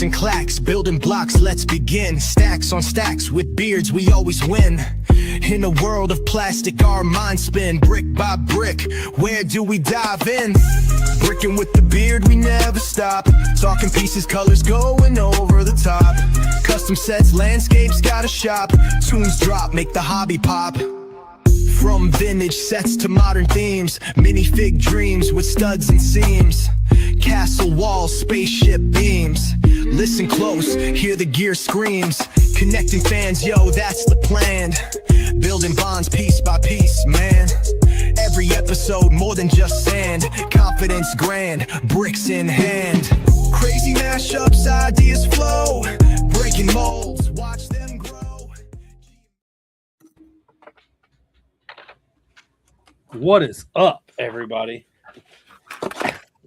and clacks, building blocks, let's begin. Stacks on stacks, with beards we always win. In a world of plastic, our minds spin. Brick by brick, where do we dive in? Brickin' with the beard, we never stop. Talking pieces, colors, going over the top. Custom sets, landscapes, got a shop. Tunes drop, make the hobby pop. From vintage sets to modern themes, minifig dreams with studs and seams. Castle walls, spaceship beams. Listen close, hear the gear screams. Connecting fans, yo, that's the plan. Building bonds piece by piece, man. Every episode more than just sand. Confidence grand, bricks in hand. Crazy mashups, ideas flow. Breaking molds, watch them grow. What is up, everybody?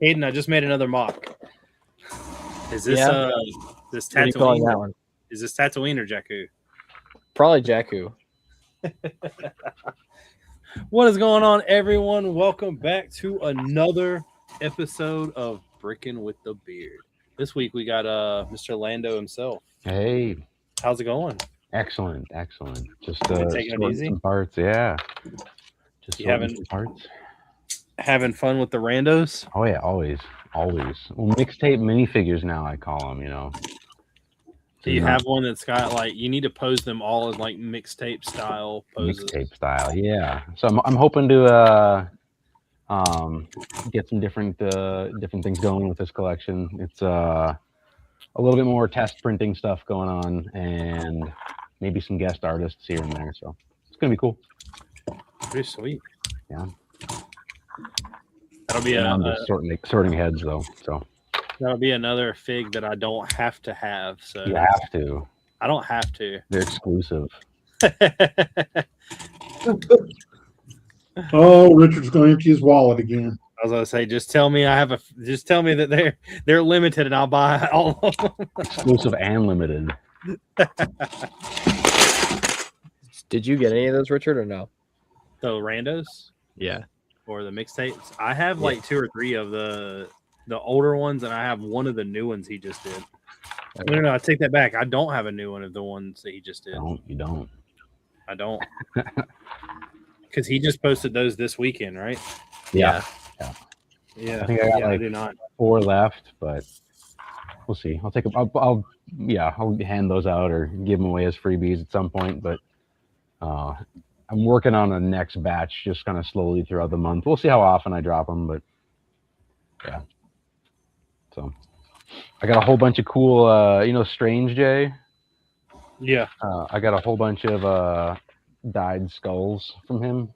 Aiden, I just made another mock. Is this this What are you calling that Tatooine? one? Is this Tatooine or Jakku? Probably Jakku. What is going on, everyone? Welcome back to another episode of Brickin with the Beard. This week we got Mr. Lando himself. Hey, How's it going? excellent. Just Been taking it sorting easy? some parts, yeah. Just You sorting haven't- some parts. Having fun with the randos? Oh yeah, always. Well, mixtape minifigures now I call them. You know. Do you have one that's got like you need to pose them all as like mixtape style poses? mixtape style? Yeah. So I'm hoping to get some different things going with this collection. It's a little bit more test printing stuff going on, and maybe some guest artists here and there. So it's gonna be cool. Pretty sweet. Yeah. That'll be And I'm just sorting heads though. So that'll be another fig that I don't have to have. So you have to. I don't have to. They're exclusive. Oh, Richard's going to empty his wallet again. I was gonna say, just tell me that they're limited, and I'll buy all of them. Exclusive and limited. Did you get any of those, Richard, or no? The randos Yeah. or the mixtapes. I have like 2 or 3 of the older ones, and I have one of the new ones he just did. No, I take that back. I don't have a new one of the ones that he just did. You don't. I don't, because he just posted those this weekend, right? Yeah. Yeah. I think I got I like do not. 4 left, but we'll see. I'll take them. I'll hand those out or give them away as freebies at some point. But I'm working on a next batch, just kind of slowly throughout the month. We'll see how often I drop them, but yeah. So I got a whole bunch of cool, Strange Jay. Yeah. I got a whole bunch of dyed skulls from him.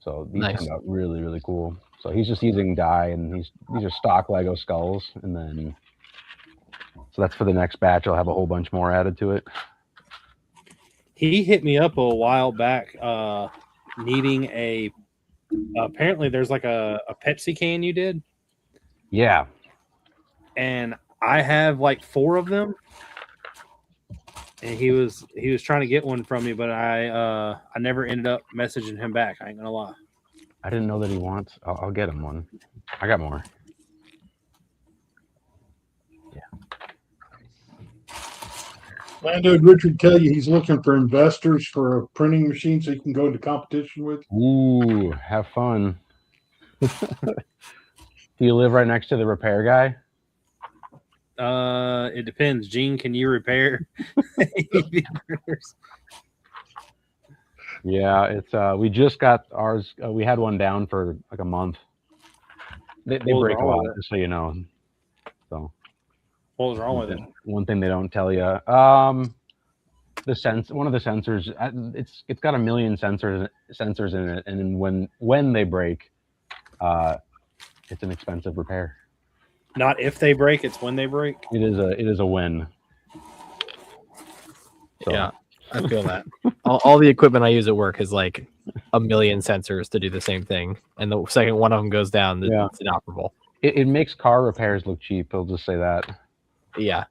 So these Nice. turned out really, really cool. So he's just using dye, and these are stock Lego skulls, and then so that's for the next batch. I'll have a whole bunch more added to it. He hit me up a while back, needing apparently there's like a Pepsi can you did, Yeah, and I have like 4 of them, and he was trying to get one from me, but I never ended up messaging him back. I ain't gonna lie. I didn't know that he wants. I'll get him one. I got more. Lando, did Richard tell you he's looking for investors for a printing machine so he can go into competition with? Ooh, have fun. Do you live right next to the repair guy? It depends. Gene, can you repair? Yeah, it's we just got ours. We had one down for like a month. They What was break a wrong lot, with it? just so you know. So What was wrong with it? one thing they don't tell you. One of the sensors. It's got a million sensors in it, and when they break, it's an expensive repair. Not if they break, it's when they break. It is a win. So, Yeah, I feel that. all the equipment I use at work is like a million sensors to do the same thing, and the second one of them goes down, Yeah. it's inoperable. It makes car repairs look cheap. I'll just say that. Yeah.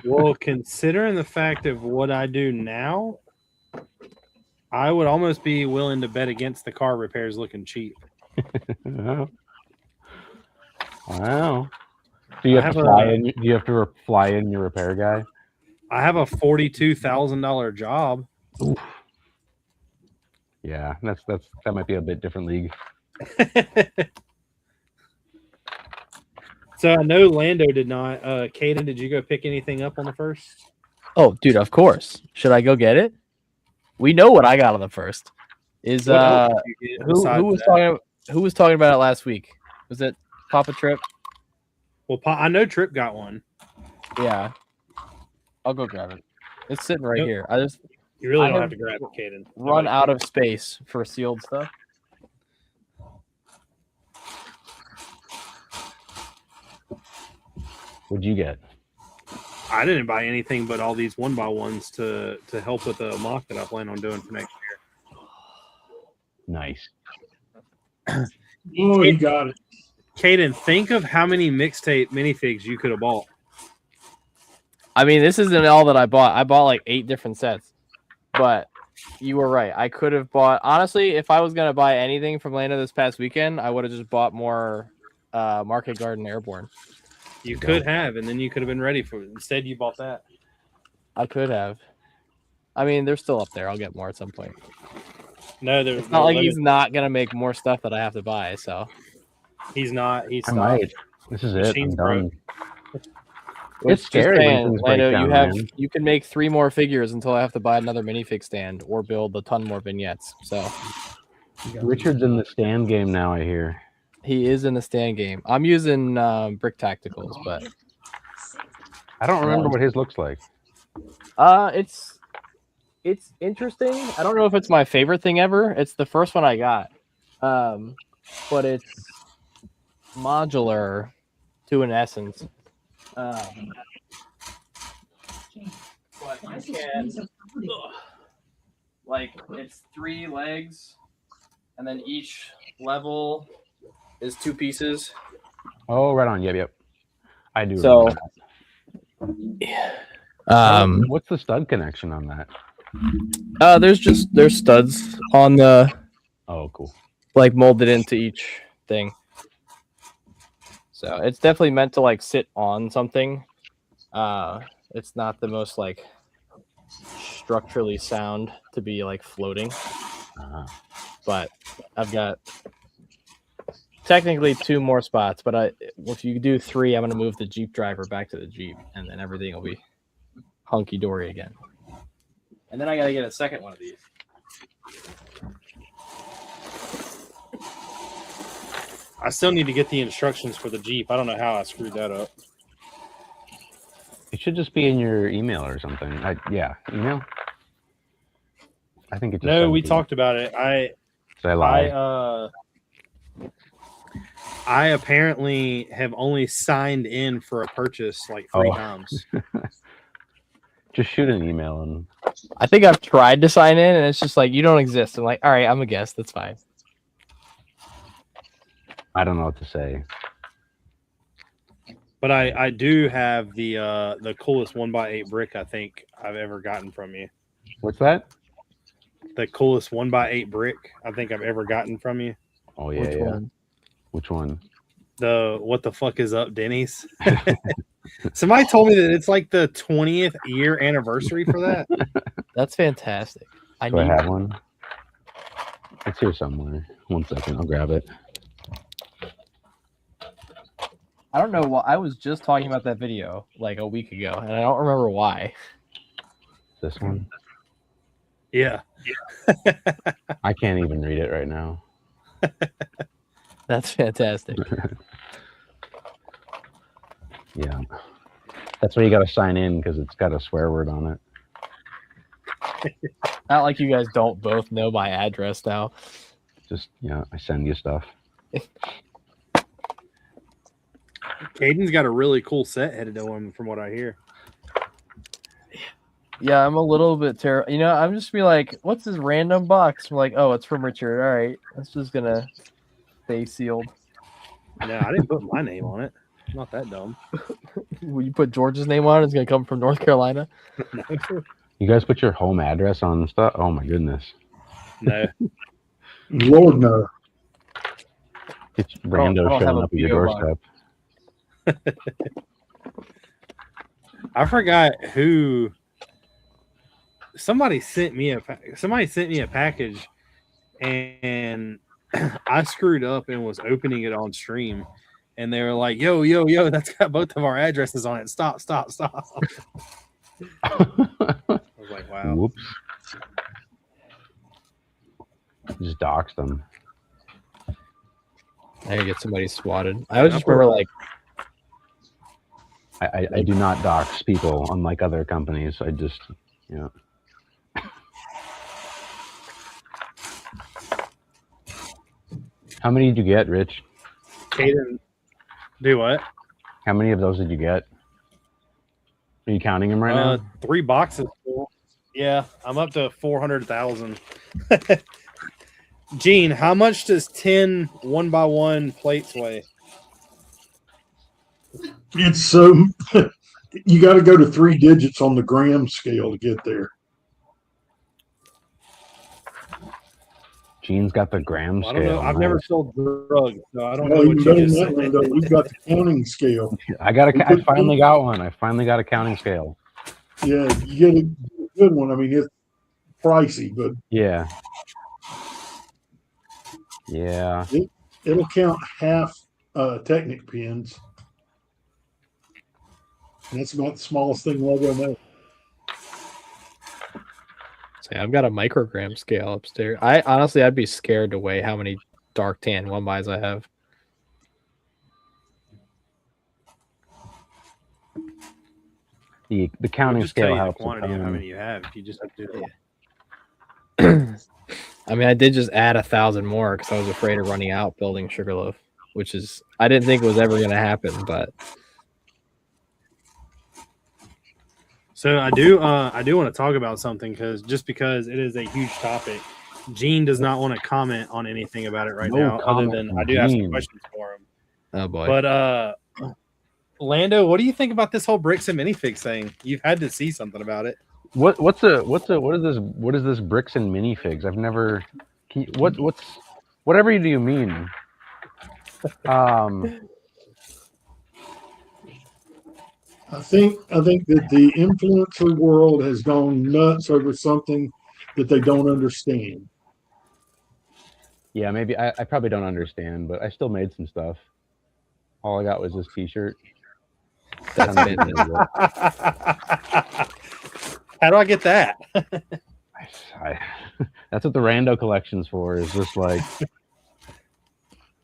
Well, considering the fact of what I do now, I would almost be willing to bet against the car repairs looking cheap. Wow. Do you I have to have fly a- in? Do you have to fly in your repair guy? I have a $42,000 job. Oof. Yeah, that might be a bit different league. So I know Lando did not. Caden, did you go pick anything up on the first? Oh, dude, of course. Should I go get it? We know what I got on the first. Is What else did you get who besides was that? talking about it last week? Was it Papa Trip? Well, I know Trip got one. Yeah. I'll go grab it. It's sitting right Nope. here. I just You really I don't have have to grab it, Caden. run out of space for sealed stuff. What'd you get? I didn't buy anything but all these 1x1s to help with the mock that I plan on doing for next year. Nice. Oh, you got it. Caden, think of how many mixtape minifigs you could have bought. I mean, this isn't all that I bought. I bought like 8 different sets. But you were right. I could have bought, honestly, if I was going to buy anything from Lando this past weekend, I would have just bought more Market Garden Airborne. You could have, and then you could have been ready for it. Instead, you bought that. I could have. I mean, they're still up there. I'll get more at some point. No, It's not like he's not going to make more stuff that I have to buy, so. He's not. He's I not. might. This is it. I'm Machine's done. Which, It's scary when saying, things break Lando, down, you can make 3 more figures until I have to buy another minifig stand or build a ton more vignettes. So Richard's in the stand game now, I hear. he is in the stand game. I'm using Brick Tacticals, but I don't remember what his looks like. it's interesting. I don't know if it's my favorite thing ever. It's the first one I got, but it's modular to an essence. But you can, like, it's 3 legs, and then each level is 2 pieces. Oh, right on. Yep. I do. So, What's the stud connection on that? there's studs on the, Oh, cool. like, molded into each thing. So it's definitely meant to like sit on something. It's not the most like structurally sound to be like floating. But I've got technically 2 more spots, but if you do 3, I'm going to move the Jeep driver back to the Jeep, and then everything will be hunky-dory again. And then I got to get a second one of these. I still need to get the instructions for the Jeep. I don't know how I screwed that up. It should just be in your email or something. Email. I think it. Just No, we talked about it. Did I lie? I apparently have only signed in for a purchase like 3 times. Just shoot an email and. I think I've tried to sign in, and it's just like, you don't exist. I'm like, all right, I'm a guest. That's fine. I don't know what to say. But I do have the coolest 1x8 brick I think I've ever gotten from you. What's that? The coolest 1x8 brick I think I've ever gotten from you. Oh yeah, Which one? The what the fuck is up, Denny's? Somebody told me that it's like the 20th year anniversary for that. That's fantastic. Do I have one? It's here somewhere. 1 second, I'll grab it. I don't know why. I was just talking about that video like a week ago, and I don't remember why. This one? Yeah. I can't even read it right now. That's fantastic. Yeah. That's why you got to sign in, because it's got a swear word on it. Not like you guys don't both know my address now. Just, I send you stuff. Caden's got a really cool set headed to him from what I hear. Yeah, I'm a little bit terrible. I'm just be like, what's this random box? I'm like, oh, it's from Richard. All right. It's just going to stay sealed. No, I didn't put my name on it. I'm not that dumb. Will you put George's name on it? It's going to come from North Carolina. You guys put your home address on stuff? Oh my goodness. No. Lord no. It's rando I don't have showing a up at your PO box. doorstep. I forgot who. Somebody sent me a package, and I screwed up and was opening it on stream, and they were like, "Yo, yo, yo, that's got both of our addresses on it. Stop, stop, stop." I was like, "Wow." Whoops. Just doxed them. I gotta get somebody swatted. I always just remember like I do not dox people, unlike other companies. I just, you know. How many did you get, Rich? Caden, do what? How many of those did you get? Are you counting them right now? 3 boxes full. Yeah, I'm up to 400,000. Gene, how much does 10 1x1 plates weigh? It's so you got to go to 3 digits on the gram scale to get there. Gene's got the gram Well, I scale. don't know. I've never sold drugs, so I don't know Well, what even you better just than said. that, Lando, we've got the counting scale. I finally got one. I finally got a counting scale. Yeah, you get a good one. I mean, it's pricey, but Yeah. Yeah. it'll count half Technic pins. And that's about the smallest thing we'll ever know. say I've got a microgram scale upstairs. I'd be scared to weigh how many dark tan 1x's I have. The counting Just tell scale you the helps. quantity of how many you have. If you just have to do it. I mean, I did just add 1,000 more because I was afraid of running out building Sugarloaf, which is I didn't think it was ever going to happen, but So I do want to talk about something because it is a huge topic. Gene does not want to comment on anything about it right No now, other comment than from I do have some Gene. questions for him. oh boy. But Lando, what do you think about this whole Bricks and minifigs thing? You've had to see something about it. What is this Bricks and minifigs? I've never. Whatever do you mean? I think that the influencer world has gone nuts over something that they don't understand. Yeah, maybe I probably don't understand, but I still made some stuff. All I got was this T-shirt. That's Kinda it. made it work. How do I get that? That's what the rando collection's for. Is just like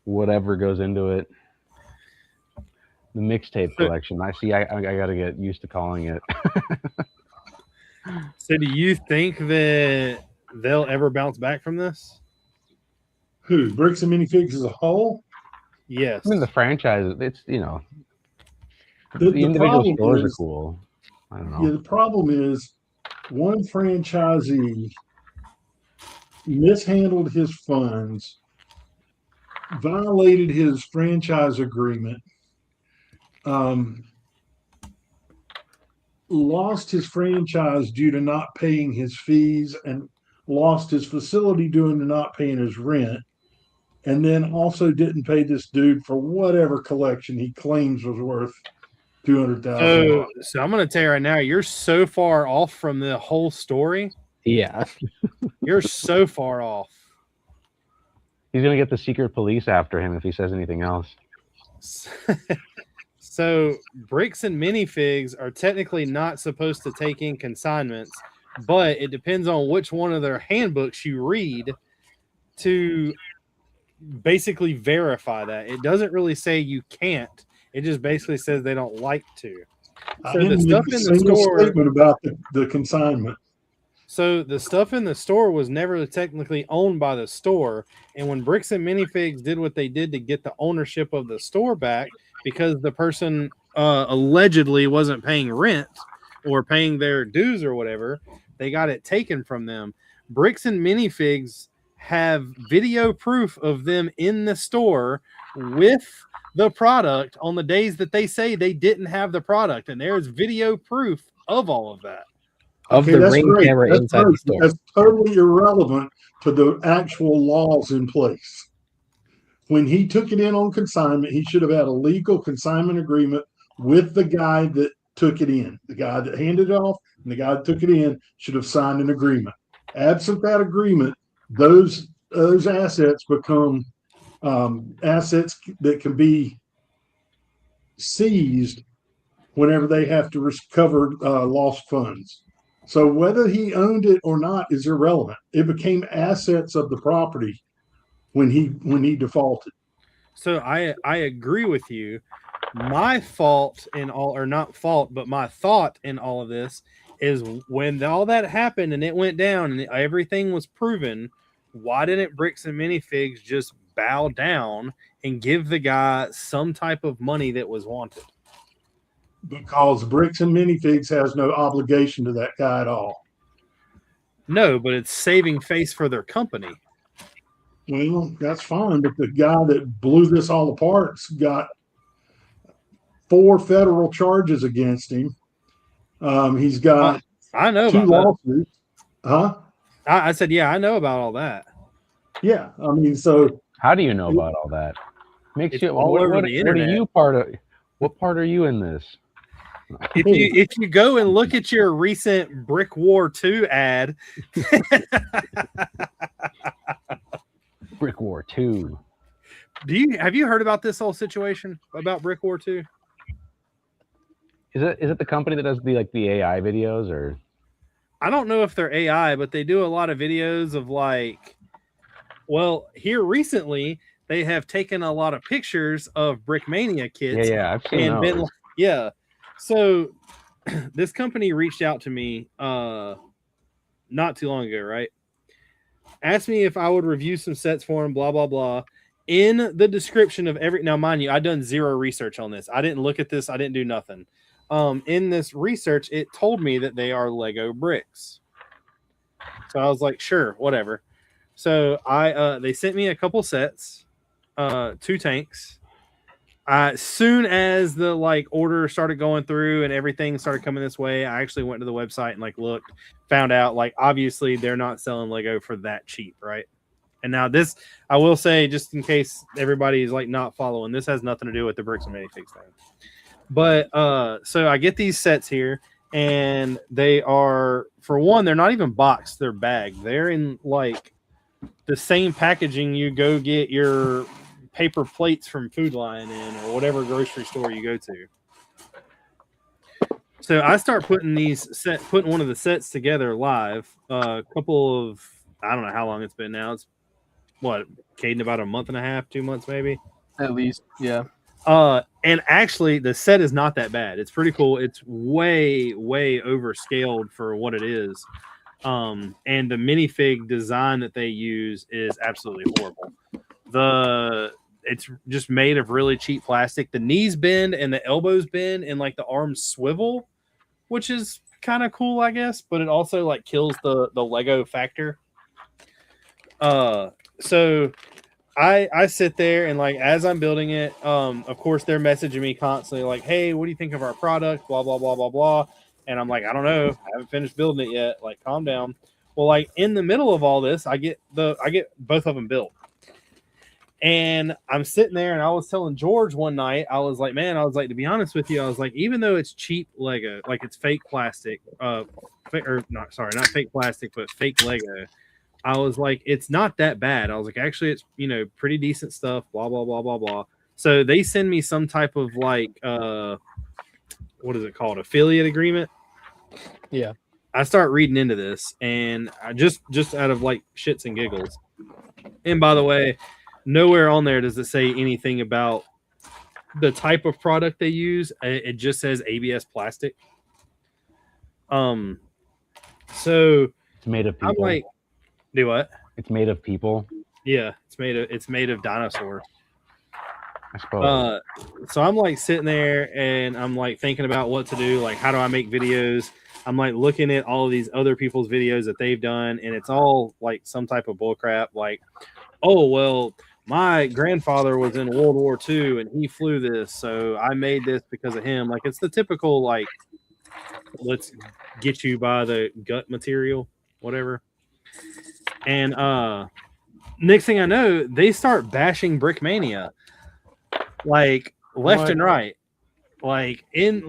whatever goes into it. The mixtape collection. I got to get used to calling it. So do you think that they'll ever bounce back from this? Who? Bricks and minifigs as a whole? Yes. I mean, the franchise. It's the individual problem stores are is- cool. I don't know. Yeah, the problem is one franchisee mishandled his funds, violated his franchise agreement, lost his franchise due to not paying his fees, and lost his facility due to not paying his rent, and then also didn't pay this dude for whatever collection he claims was worth $200,000. So I'm going to tell you right now, you're so far off from the whole story. Yeah. You're so far off. He's gonna get the secret police after him if he says anything else. So Bricks and minifigs are technically not supposed to take in consignments, but it depends on which one of their handbooks you read to basically verify that. It doesn't really say you can't. It just basically says they don't like to. I So didn't the make stuff a in the single store, statement about the consignment. so the stuff in the store was never technically owned by the store. And when Bricks and minifigs did what they did to get the ownership of the store back, because the person allegedly wasn't paying rent or paying their dues or whatever, they got it taken from them. Bricks and minifigs have video proof of them in the store with the product on the days that they say they didn't have the product, and there's video proof of all of that. Of Okay, the that's ring great. camera That's inside great. the store. That's totally irrelevant to the actual laws in place. when he took it in on consignment, he should have had a legal consignment agreement with the guy that took it in. The guy that handed it off and the guy that took it in should have signed an agreement. Absent that agreement, those assets become assets that can be seized whenever they have to recover lost funds. So whether he owned it or not is irrelevant. It became assets of the property when he defaulted. So I agree with you. My fault in all, or not fault, but my thought in all of this is when all that happened and it went down and everything was proven, why didn't Bricks and Minifigs just bow down and give the guy some type of money that was wanted? Because Bricks and Minifigs has no obligation to that guy at all. No, but it's saving face for their company. Well, that's fine, but the guy that blew this all apart's got 4 federal charges against him. He's got I know 2 about lawsuits. Huh? I said, yeah, I know about all that. Yeah, I mean, so How do you know about all that? Makes It's you all what, over what, the what are internet. you part of? What part are you in this? If you go and look at your recent Brick War 2 ad, Brick War 2. have you heard about this whole situation about Brick War 2? Is it the company that does the AI videos, or I don't know if they're AI, but they do a lot of videos of here recently they have taken a lot of pictures of Brickmania kits. yeah, I've seen and those. So this company reached out to me not too long ago, right? Asked me if I would review some sets for them, blah blah blah. In the description of now mind you, I done zero research on this. I didn't look at this, I didn't do nothing. In this research, it told me that they are Lego bricks. So I was like, sure, whatever. So they sent me a couple sets, 2 tanks. As soon as the order started going through and everything started coming this way, I actually went to the website and looked, found out obviously they're not selling Lego for that cheap, right? And now this, I will say, just in case everybody's not following, this has nothing to do with the Bricks and Minifigs thing. But so I get these sets here, and they are, for one, they're not even boxed, they're bagged. They're in the same packaging you go get your paper plates from Food Lion in, or whatever grocery store you go to. So I start putting one of the sets together live. A couple of, I don't know how long it's been now. It's Caden, about a month and a half, 2 months maybe, At least, yeah. And actually the set is not that bad. It's pretty cool. It's way overscaled for what it is. And the minifig design that they use is absolutely horrible. It's just made of really cheap plastic. The knees bend and the elbows bend and the arms swivel, which is kind of cool, I guess, but it also kills the Lego factor. So I sit there and as I'm building it, of course they're messaging me constantly hey, what do you think of our product? Blah blah blah blah blah. And I'm I don't know, I haven't finished building it yet. Calm down. Well, in the middle of all this, I get both of them built. And I'm sitting there and I was telling George one night, I was to be honest with you, I was even though it's cheap Lego, it's fake plastic, not fake plastic, but fake Lego. I was it's not that bad. I was actually, it's, pretty decent stuff, blah, blah, blah, blah, blah. So they send me some type of what is it called? Affiliate agreement. Yeah. I start reading into this and I just out of shits and giggles. And by the way, nowhere on there does it say anything about the type of product they use. It just says ABS plastic. So it's made of people. I'm do what? It's made of people. Yeah, it's made of dinosaurs. I suppose. So I'm sitting there and I'm thinking about what to do. How do I make videos? I'm looking at all of these other people's videos that they've done, and it's all some type of bullcrap. Oh well, my grandfather was in World War II and he flew this, so I made this because of him. It's the typical let's get you by the gut material, whatever. And next thing I know, they start bashing Brickmania, like left What? and right. Like and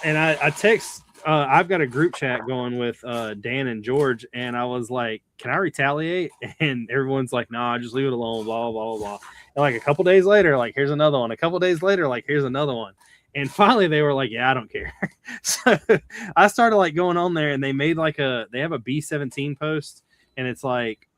I text. I've got a group chat going with Dan and George, and I was like, "Can I retaliate?" And everyone's like, "Nah, just leave it alone." Blah blah blah blah. And like a couple days later, like here's another one. A couple days later, like here's another one. And finally, they were like, "Yeah, I don't care." So I started like going on there, and they made like they have a B17 post, and it's like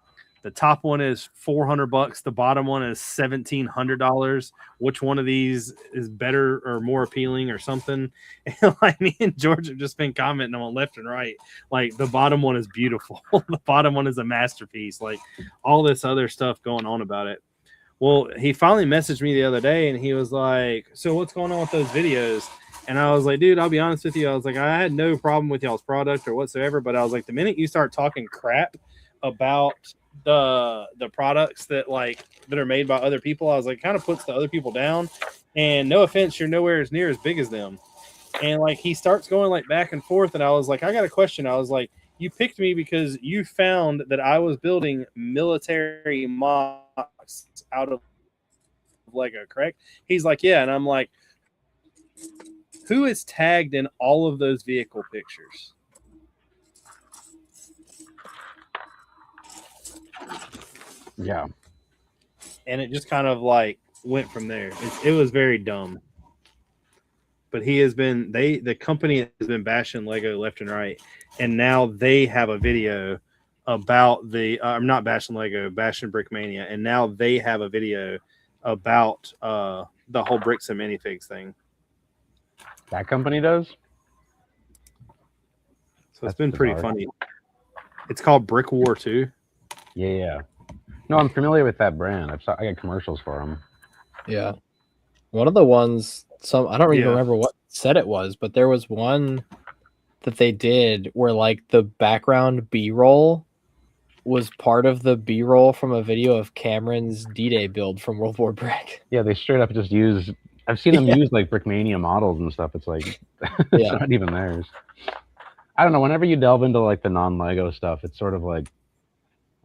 the top one is $400, the bottom one is $1,700. Which one of these is better or more appealing or something? And like me and George have just been commenting on left and right. Like the bottom one is beautiful, the bottom one is a masterpiece. Like all this other stuff going on about it. Well, he finally messaged me the other day, and he was like, "So what's going on with those videos?" And I was like, "Dude, I'll be honest with you. I was like, I had no problem with y'all's product or whatsoever, but I was like, the minute you start talking crap about the products that are made by other people, I was like, kind of puts the other people down. And no offense, you're nowhere as near as big as them." And like he starts going like back and forth, and I was like, I got a question. I was like, you picked me because you found that I was building military mocks out of Lego, correct? He's like, yeah. And I'm like, who is tagged in all of those vehicle pictures? Yeah. And it just kind of like went from there. It was very dumb. But he has been the company has been bashing Lego left and right, and now they have a video about the I'm not bashing Lego, bashing Brickmania, and now they have a video about the whole Bricks and minifigs thing. That company does? So it's been pretty funny. It's called Brick War 2. Yeah. No, I'm familiar with that brand. I got commercials for them. Yeah. One of the ones, I don't even remember what set it was, but there was one that they did where like the background B-roll was part of the B-roll from a video of Cameron's D-Day build from World War Brick. Yeah, they straight up just use. I've seen them use like Brickmania models and stuff. It's like it's not even theirs. I don't know. Whenever you delve into like the non-Lego stuff, it's sort of like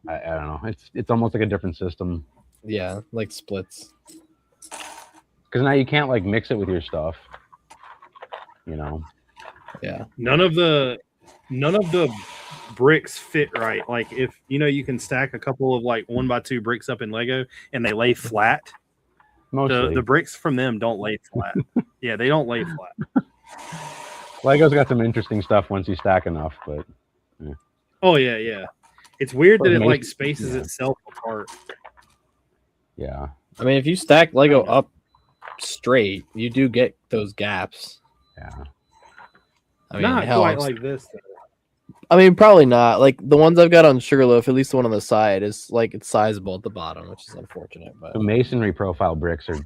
I don't know. It's almost like a different system. Yeah, like splits. Because now you can't like mix it with your stuff. You know. Yeah. None of the bricks fit right. Like if you can stack a couple of like 1x2 bricks up in Lego and they lay flat. Mostly. The bricks from them don't lay flat. Yeah, they don't lay flat. Lego's got some interesting stuff once you stack enough, but yeah. Oh yeah. It's weird that it like spaces itself apart. Yeah. I mean, if you stack Lego up straight, you do get those gaps. Yeah. I mean, not quite like this though. I mean, probably not. Like the ones I've got on Sugarloaf, at least the one on the side is like it's sizable at the bottom, which is unfortunate. But the masonry profile bricks are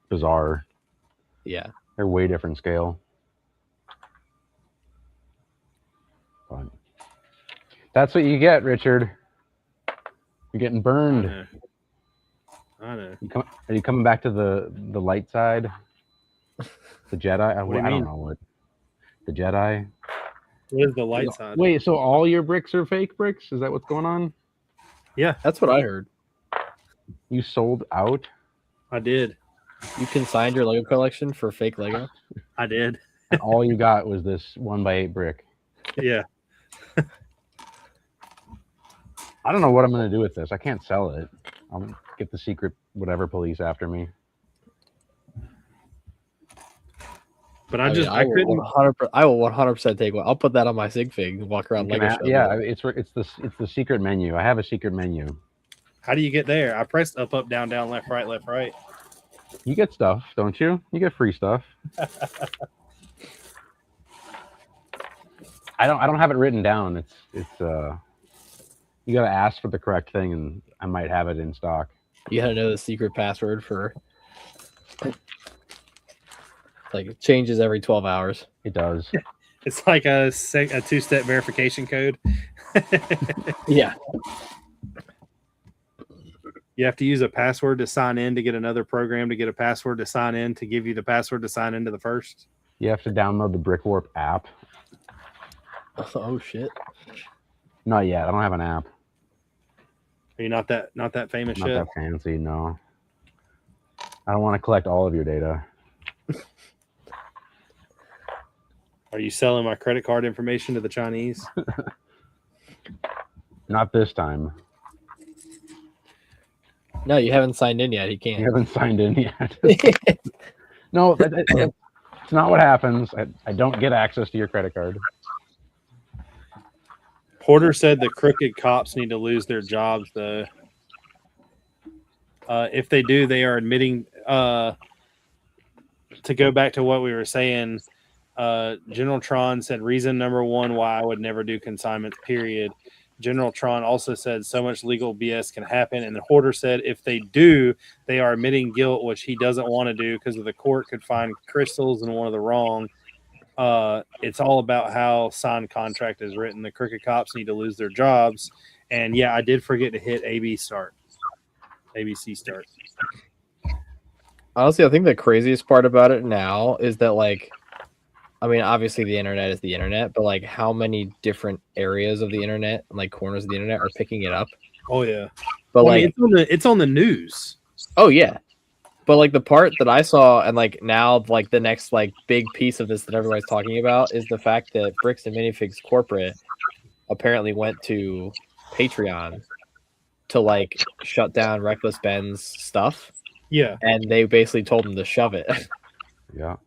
bizarre. Yeah, they're way different scale. But that's what you get, Richard. You're getting burned. I know. Are you coming back to the light side? The Jedi? I don't know what. The Jedi? What is the light side? Wait, so all your bricks are fake bricks? Is that what's going on? Yeah. That's what I heard. You sold out? I did. You consigned your Lego collection for fake Lego? I did. And all you got was this 1x8 brick. Yeah. I don't know what I'm going to do with this. I can't sell it. I'll get the secret whatever police after me. But I couldn't. I will 100% take one. I'll put that on my sig fig and walk around Lego. Yeah, it's the secret menu. I have a secret menu. How do you get there? I pressed up, down, down, left, right. You get stuff, don't you? You get free stuff. I don't have it written down. It's you gotta ask for the correct thing, and I might have it in stock. You gotta know the secret password for. Like it changes every 12 hours. It does. It's like a two-step verification code. Yeah. You have to use a password to sign in to get another program to get a password to sign in to give you the password to sign into the first. You have to download the Brick Warp app. Oh shit. Not yet. I don't have an app. Are you not that famous Not yet? that fancy, no. I don't want to collect all of your data. Are you selling my credit card information to the Chinese? Not this time. No, you haven't signed in yet. He You can't. haven't signed in yet. No, it's not what happens. I don't get access to your credit card. Porter said the crooked cops need to lose their jobs, though. If they do, they are admitting, to go back to what we were saying, General Tron said reason number one why I would never do consignments, period. General Tron also said so much legal BS can happen. And then Hoarder said if they do, they are admitting guilt, which he doesn't want to do because the court could find crystals in one of the wrong. It's all about how signed contract is written. The crooked cops need to lose their jobs. And yeah, I did forget to hit ABC start. Honestly, I think the craziest part about it now is that, like, I mean, obviously the internet is the internet, but like how many different areas of the internet, like corners of the internet, are picking it up. Oh yeah, but well, like, I mean, it's on the news. Oh yeah, but like the part that I saw, and like now, like the next like big piece of this that everybody's talking about is the fact that Bricks and Minifigs corporate apparently went to Patreon to like shut down Reckless Ben's stuff. Yeah, and they basically told him to shove it. Yeah.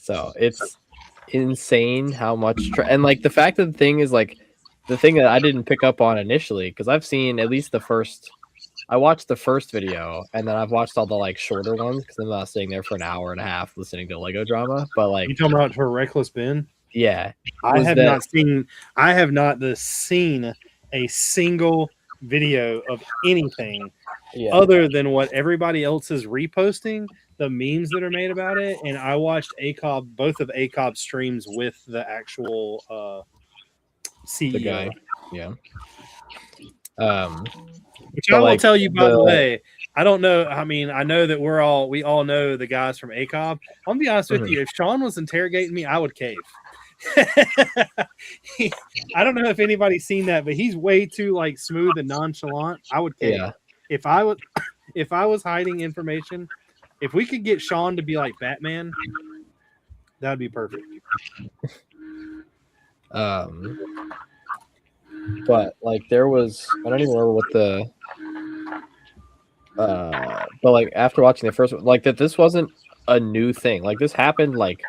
So it's insane how much and like the fact that the thing is like the thing that I didn't pick up on initially, because I've seen at least I watched the first video and then I've watched all the like shorter ones because I'm not sitting there for an hour and a half listening to Lego drama. But like, you talking about for Reckless Ben? Yeah, I have not seen a single video of anything other than what everybody else is reposting, the memes that are made about it. And I watched both of ACOB's streams with the actual CEO. The guy. Yeah. Which I will tell you, by the way, I don't know. I mean, I know that we all know the guys from ACOB. I'm gonna be honest with you. If Sean was interrogating me, I would cave. I don't know if anybody's seen that, but he's way too like smooth and nonchalant. I would cave. Yeah. If I was hiding information, if we could get Sean to be like Batman, that would be perfect. But like there was, I don't even remember what the but like after watching the first one, like that this wasn't a new thing. Like this happened like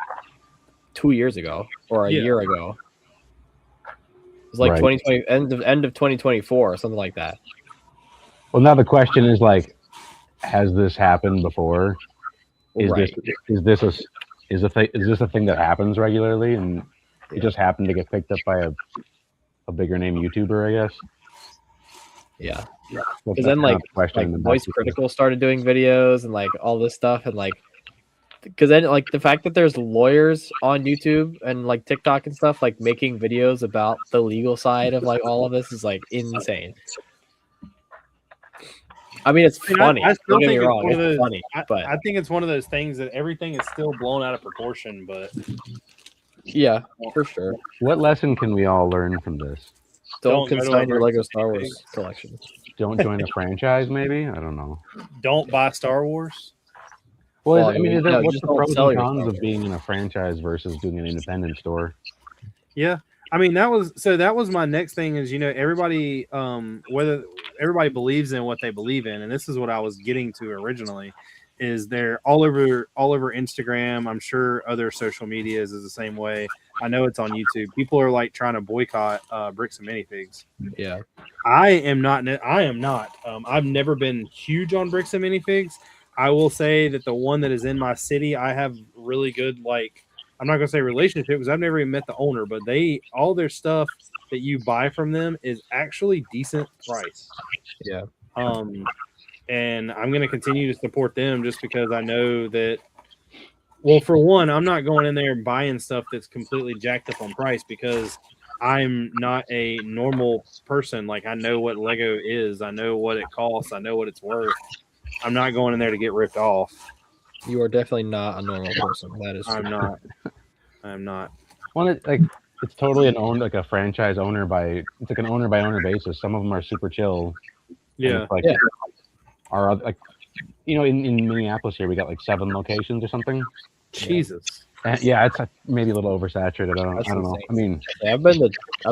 2 years ago or a year ago. It was like 2020 end of 2024 or something like that. Well, now the question is like, has this happened before? Is this a thing that happens regularly, and it just happened to get picked up by a bigger name YouTuber, I guess? Yeah. Because then like Voice Critical started doing videos and like all this stuff, and like because then like the fact that there's lawyers on YouTube and like TikTok and stuff like making videos about the legal side of like all of this is like insane. I mean, it's funny. I still think it's funny, but I think it's one of those things that everything is still blown out of proportion. But yeah, for sure. What lesson can we all learn from this? Don't consign your Lego Star Wars collection. Don't join a franchise, maybe? I don't know. Don't buy Star Wars. Well, I mean, what's the pros and cons of being in a franchise versus doing an independent store? Yeah. I mean, that was my next thing is, everybody, whether everybody believes in what they believe in. And this is what I was getting to originally is they're all over Instagram. I'm sure other social medias is the same way. I know it's on YouTube. People are like trying to boycott Bricks and Minifigs. Yeah. I am not. I've never been huge on Bricks and Minifigs. I will say that the one that is in my city, I have really good, like, I'm not going to say relationship because I've never even met the owner, but all their stuff that you buy from them is actually decent price. Yeah. And I'm going to continue to support them just because I know that, well, for one, I'm not going in there and buying stuff that's completely jacked up on price because I'm not a normal person. Like, I know what Lego is. I know what it costs. I know what it's worth. I'm not going in there to get ripped off. You are definitely not a normal person. That is true. I'm not. Well, it's totally like a franchise owner it's like an owner by owner basis. Some of them are super chill. And Yeah. it's like like in Minneapolis here we got like 7 locations or something. Jesus. And yeah, it's maybe a little oversaturated. That's I don't know. insane. I mean, Yeah, I've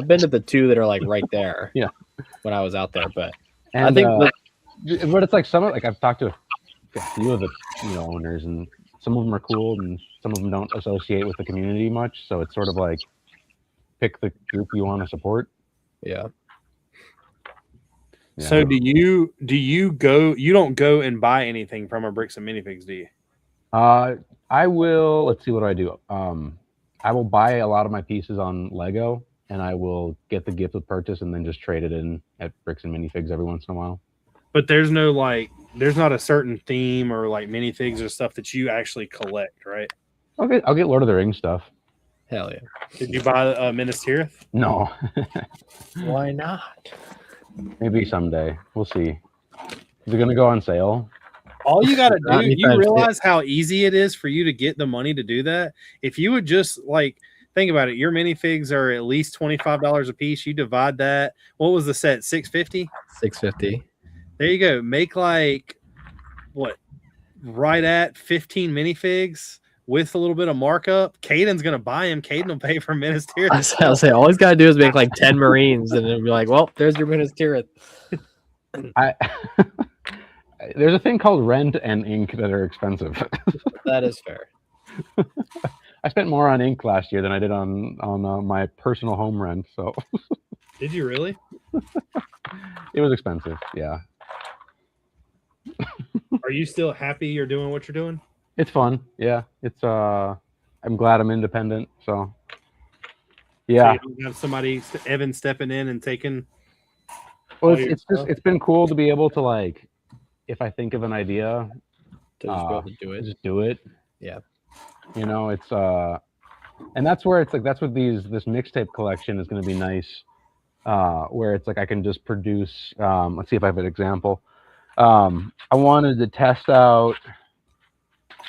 been to the 2 that are like right there. Yeah. When I was out there, but and, I think but it's like like I've talked to a few of the owners, and some of them are cool, and some of them don't associate with the community much. So it's sort of like pick the group you want to support. yeah. So do you go? You don't go and buy anything from a Bricks and Minifigs, do you? I will. Let's see, what do I do? I will buy a lot of my pieces on Lego, and I will get the gift of purchase, and then just trade it in at Bricks and Minifigs every once in a while. But there's no there's not a certain theme or like minifigs or stuff that you actually collect, right? I'll get Lord of the Rings stuff. Hell yeah. Did you buy Minas Tirith? No. Why not? Maybe someday. We'll see. Is it gonna go on sale? All you got to Not do, you anytime realize how easy it is for you to get the money to do that? If you would just think about it, your minifigs are at least $25 a piece. You divide that. What was the set? $650? $650. There you go. Make right at 15 minifigs with a little bit of markup. Caden's gonna buy him. Caden will pay for Minas Tirith. I'll say all he's got to do is make like 10 Marines, and it'll be like, well, there's your Minas Tirith. There's a thing called rent and ink that are expensive. That is fair. I spent more on ink last year than I did on my personal home rent. So Did you really? it was expensive. Yeah. Are you still happy you're doing what you're doing? It's fun. Yeah. It's I'm glad I'm independent. So yeah. So you don't have somebody, Evan, stepping in and taking. Well, it's been cool to be able to if I think of an idea, To just be able to do it. just do it. Yeah. It's and that's where it's that's what this mixtape collection is going to be nice. Where it's I can just produce. Let's see if I have an example. I wanted to test out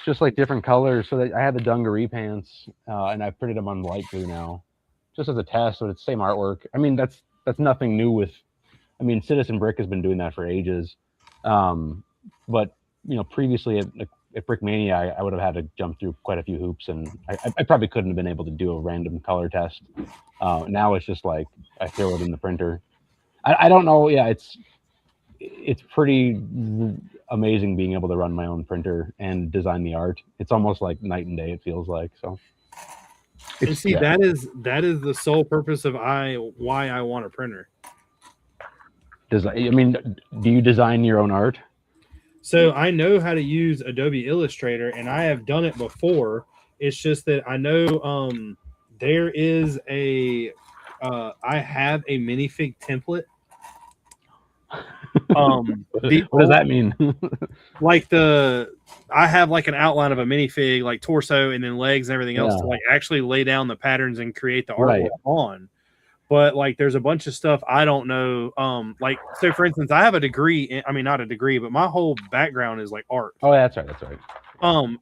just different colors, so that I had the dungaree pants, and I printed them on white glue now, just as a test. So it's the same artwork. I mean, that's nothing new Citizen Brick has been doing that for ages. But previously at Brickmania, I would have had to jump through quite a few hoops, and I probably couldn't have been able to do a random color test. Now it's just I throw it in the printer. I don't know. Yeah, it's pretty amazing being able to run my own printer and design the art. It's almost like night and day. It feels like so. And see, that is the sole purpose of why I want a printer. Do you design your own art? So I know how to use Adobe Illustrator, and I have done it before. It's just that I know there is I have a minifig template. What does that mean? I have an outline of a minifig, torso and then legs and everything else to actually lay down the patterns and create the artwork on. But there's a bunch of stuff I don't know. So for instance, I have a degree. Not a degree, but my whole background is art. Oh, that's right. That's right.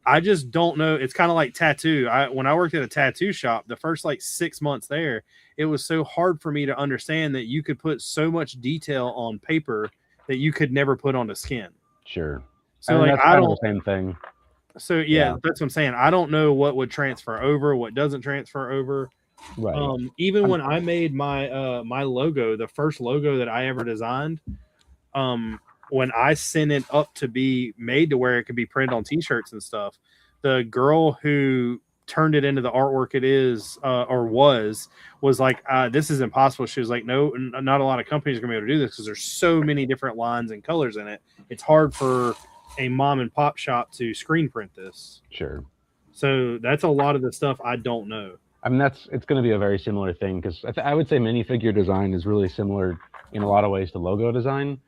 I just don't know. It's kind of like tattoo. When I worked at a tattoo shop, the first 6 months there, it was so hard for me to understand that you could put so much detail on paper that you could never put on the skin. Sure. So that's I don't. The same thing. So yeah, that's what I'm saying. I don't know what would transfer over, what doesn't transfer over. Right. Even when I made my my logo, the first logo that I ever designed, when I sent it up to be made to where it could be printed on t-shirts and stuff, the girl who turned it into the artwork it is was like, this is impossible. She was like, no, not a lot of companies are gonna be able to do this because there's so many different lines and colors in it. It's hard for a mom and pop shop to screen print this. Sure. So that's a lot of the stuff I don't know. It's going to be a very similar thing, because I would say minifigure design is really similar in a lot of ways to logo design.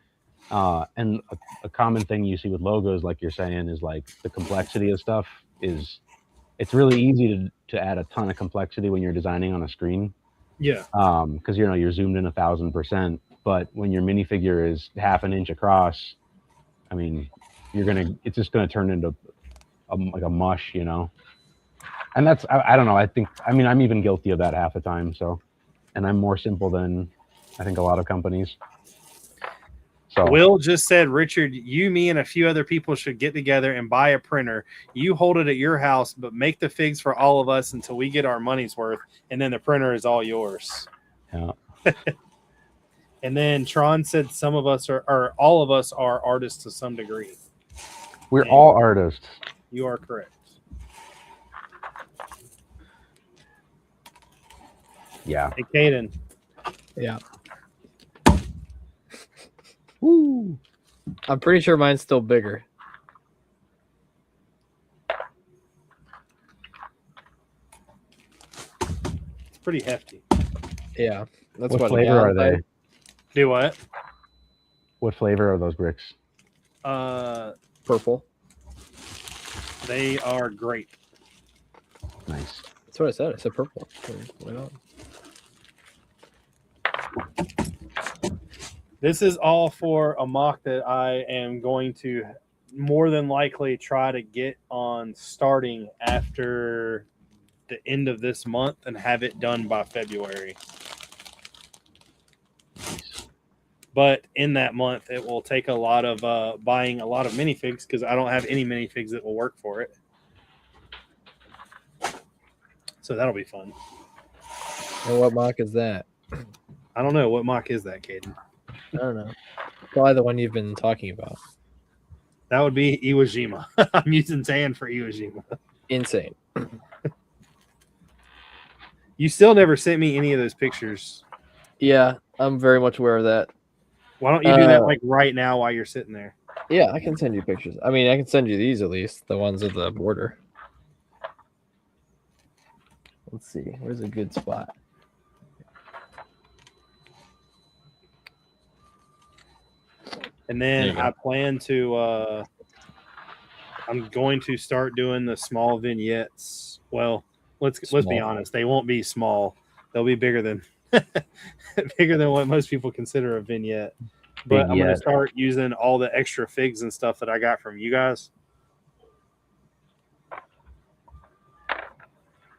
And a common thing you see with logos, like you're saying, is the complexity of stuff it's really easy to add a ton of complexity when you're designing on a screen. Yeah. Because you're zoomed in 1,000%, but when your minifigure is half an inch across, it's just gonna turn into a mush, And that's I don't know. I mean I'm even guilty of that half the time. So, and I'm more simple than I think a lot of companies. So Will just said, Richard, you, me, and a few other people should get together and buy a printer. You hold it at your house, but make the figs for all of us until we get our money's worth, and then the printer is all yours. yeah. And then Tron said some of us are, or all of us are artists to some degree. We're And all artists. you are correct. Yeah. Hey, Caden. Yeah. Woo. I'm pretty sure mine's still bigger. It's pretty hefty. Yeah. That's What what flavor are they? Do what? What flavor are those bricks? Purple. They are great. Nice. That's what I said. I said purple. Why not? This is all for a mock that I am going to more than likely try to get on starting after the end of this month and have it done by February. But in that month, it will take a lot of buying a lot of minifigs because I don't have any minifigs that will work for it. So that'll be fun. And what mock is that? I don't know. What mock is that, Caden? I don't know. Probably the one you've been talking about. That would be Iwo Jima. I'm using tan for Iwo Jima. Insane. You still never sent me any of those pictures. Yeah, I'm very much aware of that. Why don't you do that like right now while you're sitting there? Yeah, I can send you pictures. I mean, I can send you these at least, the ones of the border. Let's see. Where's a good spot? And There then you go. I plan to I'm going to start doing the small vignettes. Well, let's be Small. honest, they won't be small. They'll be bigger than bigger than what most people consider a vignette. But I'm going to start using all the extra figs and stuff that I got from you guys.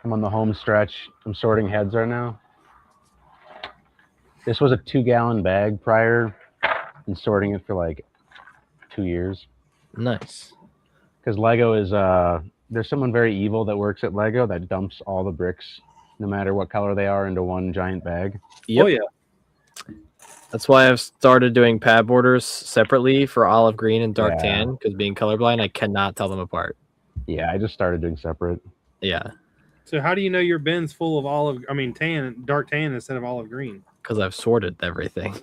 I'm on the home stretch. I'm sorting heads right now. This was a 2-gallon bag prior, and sorting it for like 2 years. Nice. Because Lego is there's someone very evil that works at Lego that dumps all the bricks, no matter what color they are, into one giant bag. Yep. Oh yeah. That's why I've started doing pad borders separately for olive green and dark Yeah. tan, because being colorblind, I cannot tell them apart. Yeah, I just started doing separate. Yeah, So how do you know your bin's full of dark tan instead of olive green? because I've sorted everything.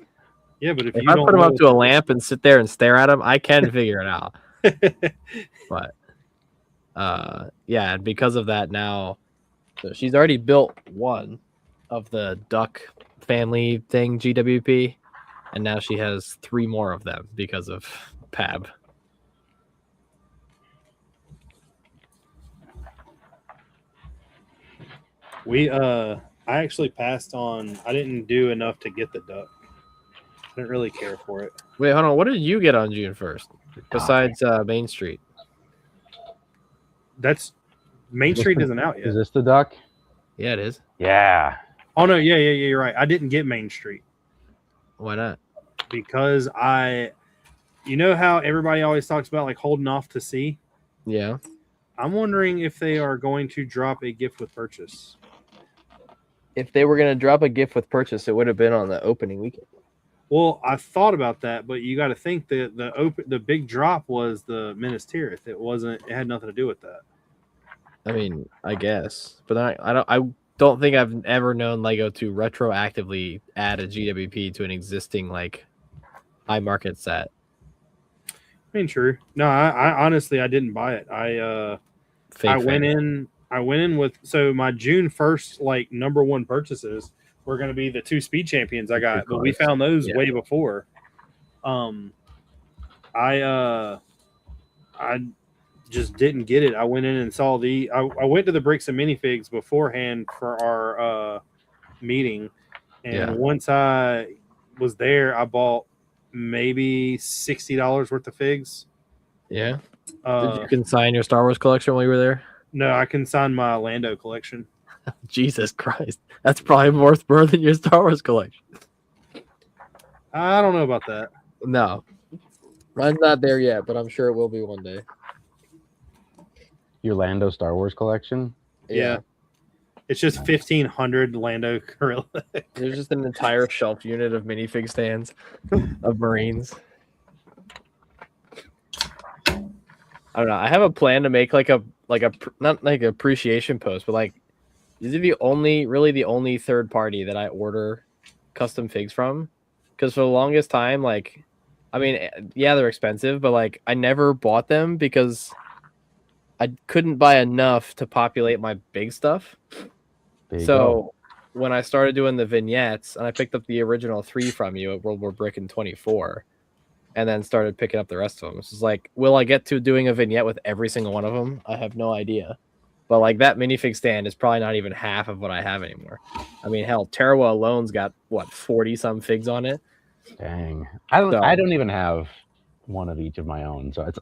Yeah, but if If you I don't put them know up to a lamp and sit there and stare at them, I can figure it out. But yeah, and because of that now, so she's already built one of the duck family thing, GWP, and now she has 3 more of them because of PAB. I actually passed on. I didn't do enough to get the duck. I didn't really care for it. Wait, hold on. What did you get on June 1st besides Main Street? That's Main Street isn't out yet. Is this the duck? Yeah, it is. Yeah. Oh no, yeah, you're right. I didn't get Main Street Why not? because you know how everybody always talks about like holding off to see. Yeah. I'm wondering if they are going to drop a gift with purchase. If they were going to drop a gift with purchase, it would have been on the opening weekend. Well, I thought about that, but you got to think that the big drop was the Minas Tirith. It wasn't. It had nothing to do with that. I mean, I guess, but I don't think I've ever known Lego to retroactively add a GWP to an existing like high market set. I mean, true. No, I honestly I didn't buy it. I went in with so my June 1st like number one purchases were going to be the 2 speed champions I got, but we found those way before. I just didn't get it. I went in and saw I went to the Bricks and minifigs beforehand for our meeting, and once I was there, I bought maybe $60 worth of figs. Yeah. Did you consign your Star Wars collection while you were there? No, I can sign my Lando collection. Jesus Christ, that's probably worth more than your Star Wars collection. I don't know about that. No, mine's not there yet, but I'm sure it will be one day. Your Lando Star Wars collection? Yeah. It's just 1,500 Lando Gorilla. There's just an entire shelf unit of minifig stands of Marines. I don't know. I have a plan to make like a not like appreciation post, but like these are the only third party that I order custom figs from. Because for the longest time, like, I mean, yeah, they're expensive, but like I never bought them because I couldn't buy enough to populate my big stuff. So when I started doing the vignettes, and I picked up the original 3 from you at World War Brickin 24, and then started picking up the rest of them. It's just like, will I get to doing a vignette with every single one of them? I have no idea. But like that minifig stand is probably not even half of what I have anymore. I mean, hell, Tarawa alone's got what 40 some figs on it. Dang, I don't even have one of each of my own. So it's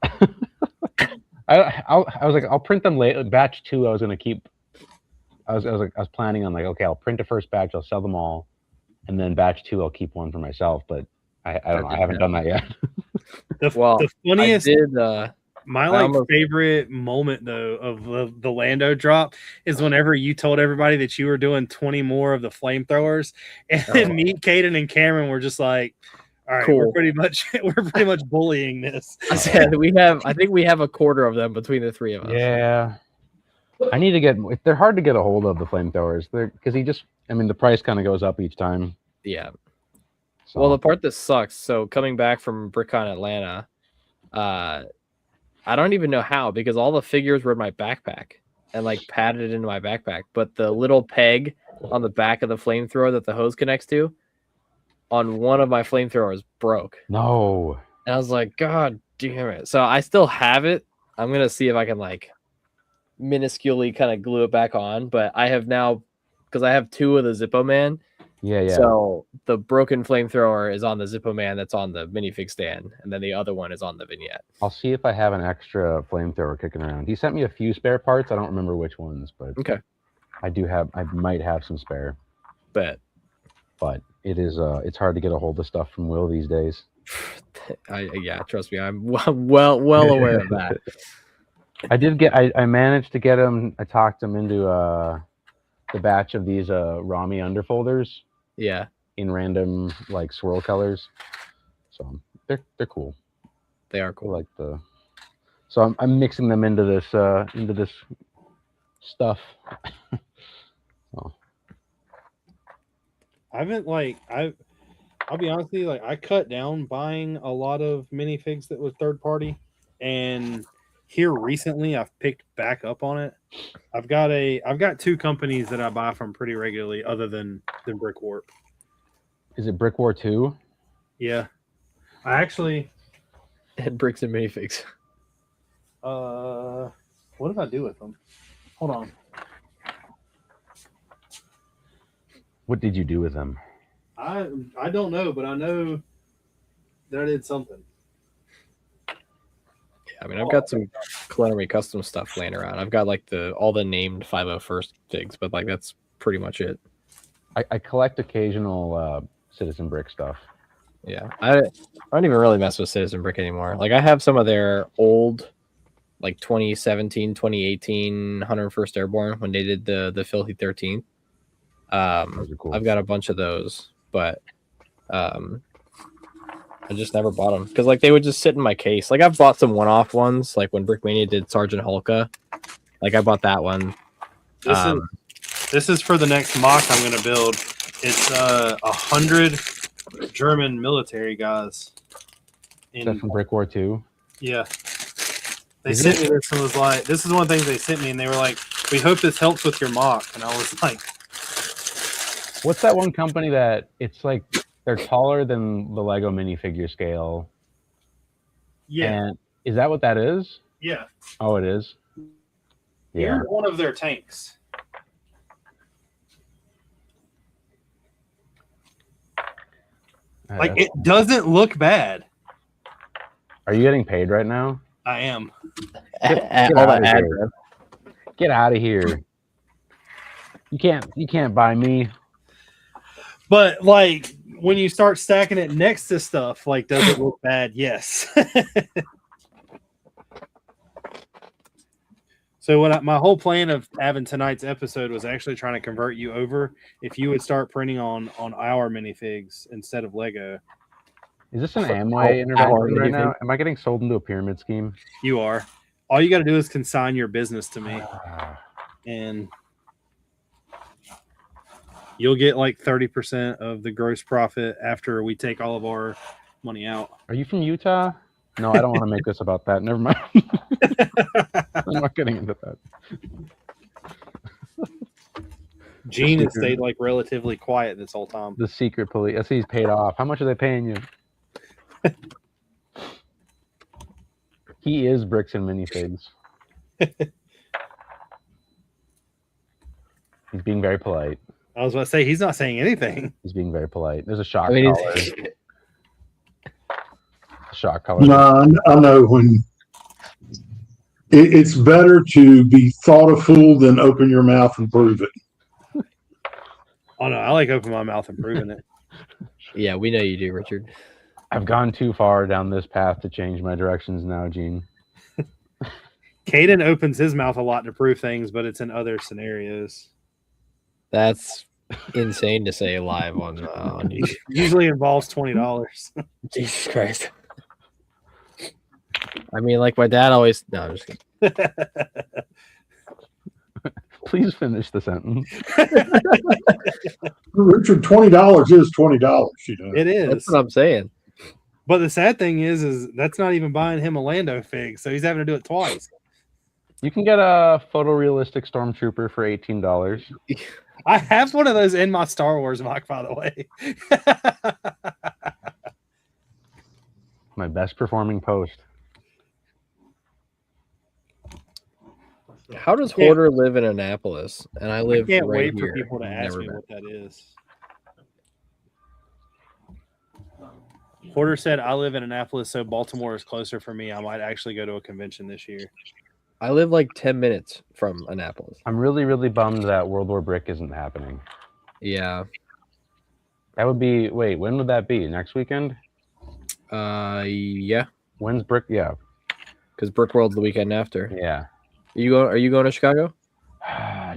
I was like, I'll print them late. Batch 2, I was gonna keep. I was planning on like, okay, I'll print the first batch, I'll sell them all, and then batch 2, I'll keep one for myself. But I don't know, I haven't done that yet. The funniest, I did, my favorite moment though of the Lando drop is whenever you told everybody that you were doing 20 more of the flamethrowers, and then me, Caden, and Cameron were just like, all right, cool. we're pretty much bullying this. I said I think we have a quarter of them between the 3 of us. Yeah. I need to get. They're hard to get a hold of, the flamethrowers. Because the price kind of goes up each time. Yeah. So. Well, the part that sucks. So coming back from BrickCon Atlanta, I don't even know how, because all the figures were in my backpack and like padded into my backpack, but the little peg on the back of the flamethrower that the hose connects to, on one of my flamethrowers broke. No. And I was like, God damn it! So I still have it. I'm gonna see if I can like minusculely kind of glue it back on, but I have now, because I have 2 of the Zippo Man. Yeah. So the broken flamethrower is on the Zippo Man that's on the minifig stand, and then the other one is on the vignette. I'll see if I have an extra flamethrower kicking around. He sent me a few spare parts. I don't remember which ones, but okay. I might have some spare. But it is it's hard to get a hold of stuff from Will these days. Yeah, trust me, I'm well aware of that. I managed to get him. I talked him into the batch of these Rami underfolders. Yeah. In random like swirl colors. So they're cool. They are cool. So I'm mixing them into this stuff. So. I haven't I'll be honest with you, I cut down buying a lot of minifigs that was third party, and here recently I've picked back up on it. I've got 2 companies that I buy from pretty regularly other than Brick Warp. Is it Brick War 2? Yeah. I actually had bricks and minifigs. What did I do with them? Hold on. What did you do with them? I don't know, but I know that I did something. I mean, I've got some culinary custom stuff laying around. I've got like all the named 501st figs, but like that's pretty much it. I collect occasional Citizen Brick stuff. Yeah, I don't even really mess with Citizen Brick anymore. Like I have some of their old, like 2017, 2018 101st Airborne when they did the Filthy 13th. Those are cool. I've got a bunch of those, but I just never bought them because like they would just sit in my case. Like I've bought some one-off ones, like when Brickmania did Sergeant Hulka. Like I bought that one. This is for the next mock I'm going to build. It's 100 German military guys. Is that from Brick War 2? Yeah. They sent me this and was like, this is one of the things they sent me, and they were like, we hope this helps with your mock. And I was like, what's that one company that it's like they're taller than the Lego minifigure scale? Yeah. And is that what that is? Yeah. Oh, it is? Yeah. Here's one of their tanks. Like, it doesn't look bad. Are you getting paid right now? I am. All that ad. Get out of here. You can't buy me. But like when you start stacking it next to stuff, like does it look bad? Yes. So my whole plan of having tonight's episode was actually trying to convert you over. If you would start printing on our minifigs instead of Lego. Is this an Amway intervention right now? Am I getting sold into a pyramid scheme? You are. All you got to do is consign your business to me, and you'll get like 30% of the gross profit after we take all of our money out. Are you from Utah? No, I don't want to make this about that. Never mind. I'm not getting into that. Gene has stayed like relatively quiet this whole time. The secret police. I see he's paid off. How much are they paying you? He is Bricks and minifigs. He's being very polite. I was about to say he's not saying anything. He's being very polite. There's a shock collar. Shock collar. No, I know when it's better to be thought a fool than open your mouth and prove it. Oh no, I like opening my mouth and proving it. Yeah, we know you do, Richard. I've gone too far down this path to change my directions now, Gene. Caden opens his mouth a lot to prove things, but it's in other scenarios. That's insane to say live on YouTube. Usually involves $20. Jesus Christ. I mean, like my dad always. No, I'm just kidding. Please finish the sentence. Richard, $20 is $20. You know, It is. That's what I'm saying. But the sad thing is that's not even buying him a Lando fig, so he's having to do it twice. You can get a photorealistic stormtrooper for $18. I have one of those in my Star Wars mock, by the way. My best performing post. How does Hoarder live in Annapolis? And I live. I can't right wait here. for people to ask Never me been. what that is. Porter said, I live in Annapolis, so Baltimore is closer for me. I might actually go to a convention this year. I live like 10 minutes from Annapolis. I'm really, really bummed that World War Brick isn't happening. Yeah. That would be, wait, when would that be? Next weekend? Yeah. When's Brick? Yeah. Because Brick World's the weekend after. Yeah. Are you going to Chicago?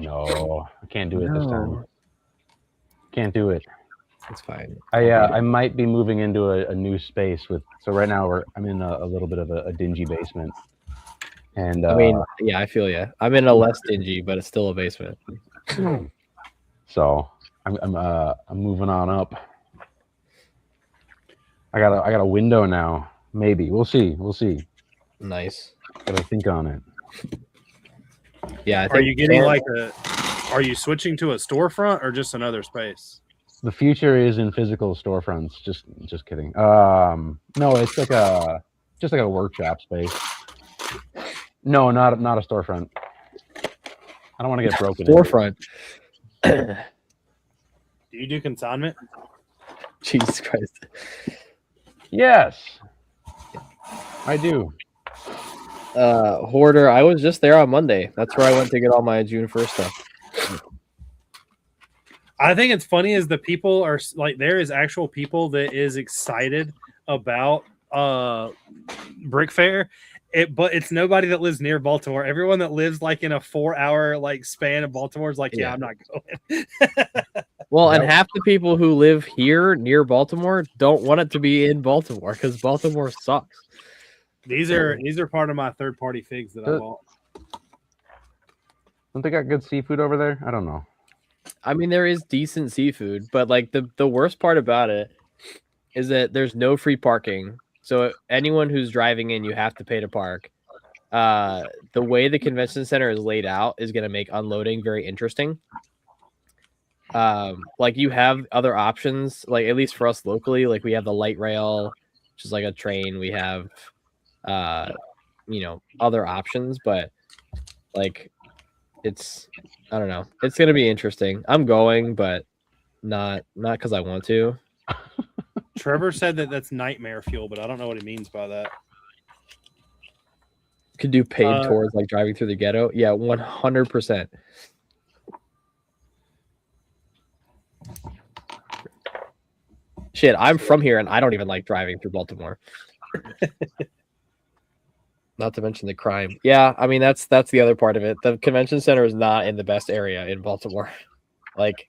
No, I can't do it this time. Can't do it. It's fine. I might be moving into a new space so right now I'm in a little bit of a dingy basement. And I mean, yeah, I feel you. I'm in a less dingy, but it's still a basement. So I'm moving on up. I got a window now. Maybe we'll see. Nice. Gotta think on it. Yeah. Are you getting are you switching to a storefront or just another space? The future is in physical storefronts. Just kidding. No, it's like just like a workshop space. No, not a storefront. I don't want to get broken. Storefront. Do you do consignment? Jesus Christ. Yes, I do. Hoarder, I was just there on Monday. That's where I went to get all my June 1st stuff. I think it's funny is the people are like there is actual people that is excited about Brick Fair. But it's nobody that lives near Baltimore. Everyone that lives like in a 4-hour like span of Baltimore is like, yeah, I'm not going. Well, and half the people who live here near Baltimore don't want it to be in Baltimore because Baltimore sucks. These are part of my third-party figs that I bought. Don't they got good seafood over there? I don't know. I mean, there is decent seafood, but like the worst part about it is that there's no free parking. So anyone who's driving in, you have to pay to park. The way the convention center is laid out is going to make unloading very interesting. Like you have other options, like at least for us locally, like we have the light rail, which is like a train. We have, other options, but like I don't know. It's going to be interesting. I'm going, but not because I want to. Trevor said that's nightmare fuel, but I don't know what he means by that. Could do paid tours like driving through the ghetto. Yeah, 100%. Shit, I'm from here and I don't even like driving through Baltimore. Not to mention the crime. Yeah, I mean that's the other part of it. The convention center is not in the best area in Baltimore. Like,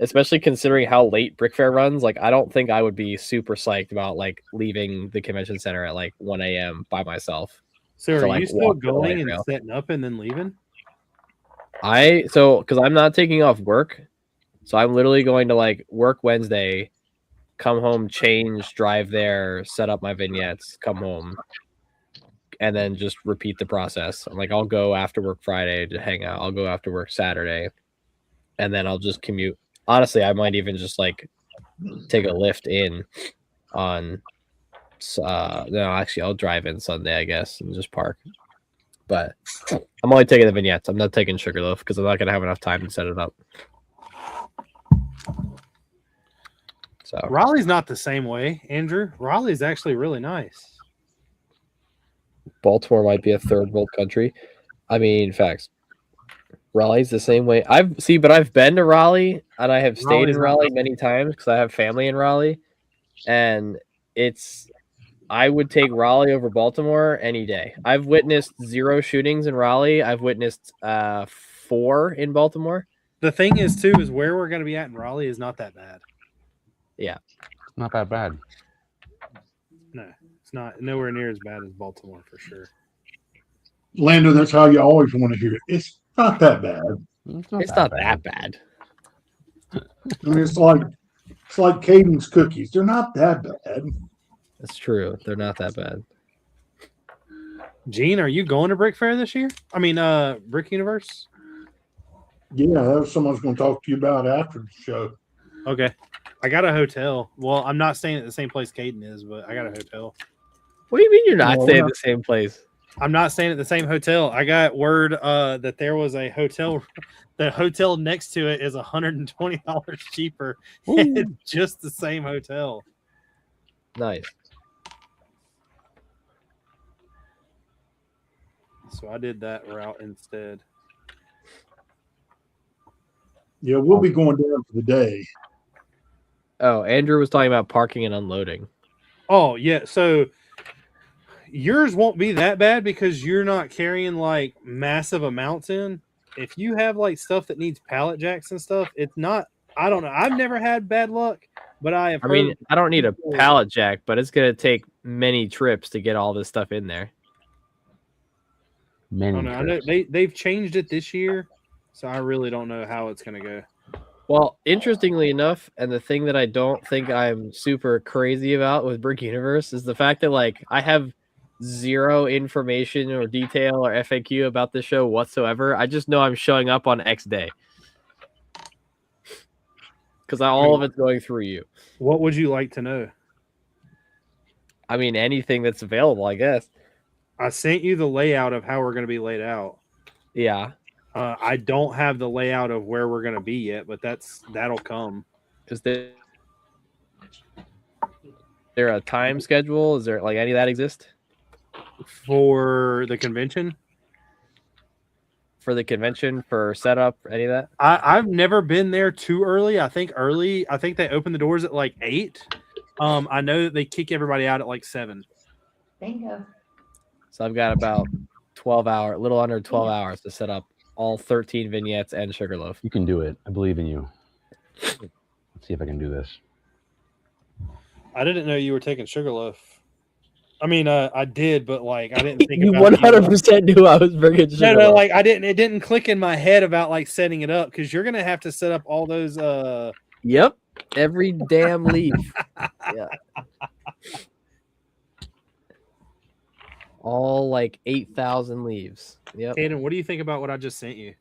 especially considering how late Brick Fair runs, like I don't think I would be super psyched about like leaving the convention center at like 1 a.m. by myself. So are like, you still going and setting up and then leaving? Because I'm not taking off work, so I'm literally going to like work Wednesday, come home, change, drive there, set up my vignettes, come home, and then just repeat the process. I'm like, I'll go after work Friday to hang out. I'll go after work Saturday, and then I'll just commute. Honestly, I might even just like take a lift in on. No, actually, I'll drive in Sunday, I guess, and just park. But I'm only taking the vignettes. I'm not taking Sugarloaf because I'm not gonna have enough time to set it up. So Raleigh's not the same way, Andrew. Raleigh's actually really nice. Baltimore might be a third world country. I mean, facts. Raleigh's the same way. But I've been to Raleigh and I have stayed in Raleigh many times because I have family in Raleigh, and I would take Raleigh over Baltimore any day. I've witnessed 0 shootings in Raleigh. I've witnessed 4 in Baltimore. The thing is, too, is where we're going to be at in Raleigh is not that bad. Yeah. Not that bad. No, it's not nowhere near as bad as Baltimore for sure. Lando, that's how you always want to hear it. It's not that bad. It's not that bad. I mean, it's like Caden's cookies. They're not that bad. That's true. They're not that bad. Gene, are you going to Brick Fair this year? I mean, Brick Universe? Yeah, that's what someone's going to talk to you about after the show. Okay. I got a hotel. Well, I'm not staying at the same place Caden is, but I got a hotel. What do you mean you're not staying at the same place? I'm not staying at the same hotel. I got word that there was a hotel. The hotel next to it is $120 cheaper. It's just the same hotel. Nice. So I did that route instead. Yeah, we'll be going down for the day. Oh, Andrew was talking about parking and unloading. Oh, yeah. So yours won't be that bad because you're not carrying like massive amounts in. If you have like stuff that needs pallet jacks and stuff, it's not. I don't know. I've never had bad luck, but I have. I mean, I don't need a pallet jack, but it's gonna take many trips to get all this stuff in there. I know they've changed it this year, so I really don't know how it's gonna go. Well, interestingly enough, and the thing that I don't think I'm super crazy about with Brick Universe is the fact that like I have 0 information or detail or FAQ about the show whatsoever. I just know I'm showing up on X day because all of it's going through you. What would you like to know? I mean, anything that's available, I guess. I sent you the layout of how we're going to be laid out. Yeah. I don't have the layout of where we're going to be yet, but that'll come. Is there a time schedule? Is there like any of that exist for the convention? For the convention, for setup, any of that? I've never been there too early. I think they open the doors at like 8. I know that they kick everybody out at like 7. Bingo. So I've got about a little under 12 hours to set up all 13 vignettes and Sugarloaf. You can do it. I believe in you. Let's see if I can do this. I didn't know you were taking Sugarloaf. I mean, I did, but like I didn't think you about 100% knew I was bringing Sugarloaf. No, like it didn't click in my head about like setting it up because you're gonna have to set up all those. Yep, every damn leaf. Yeah. All like 8,000 leaves. Yep. Aiden, what do you think about what I just sent you?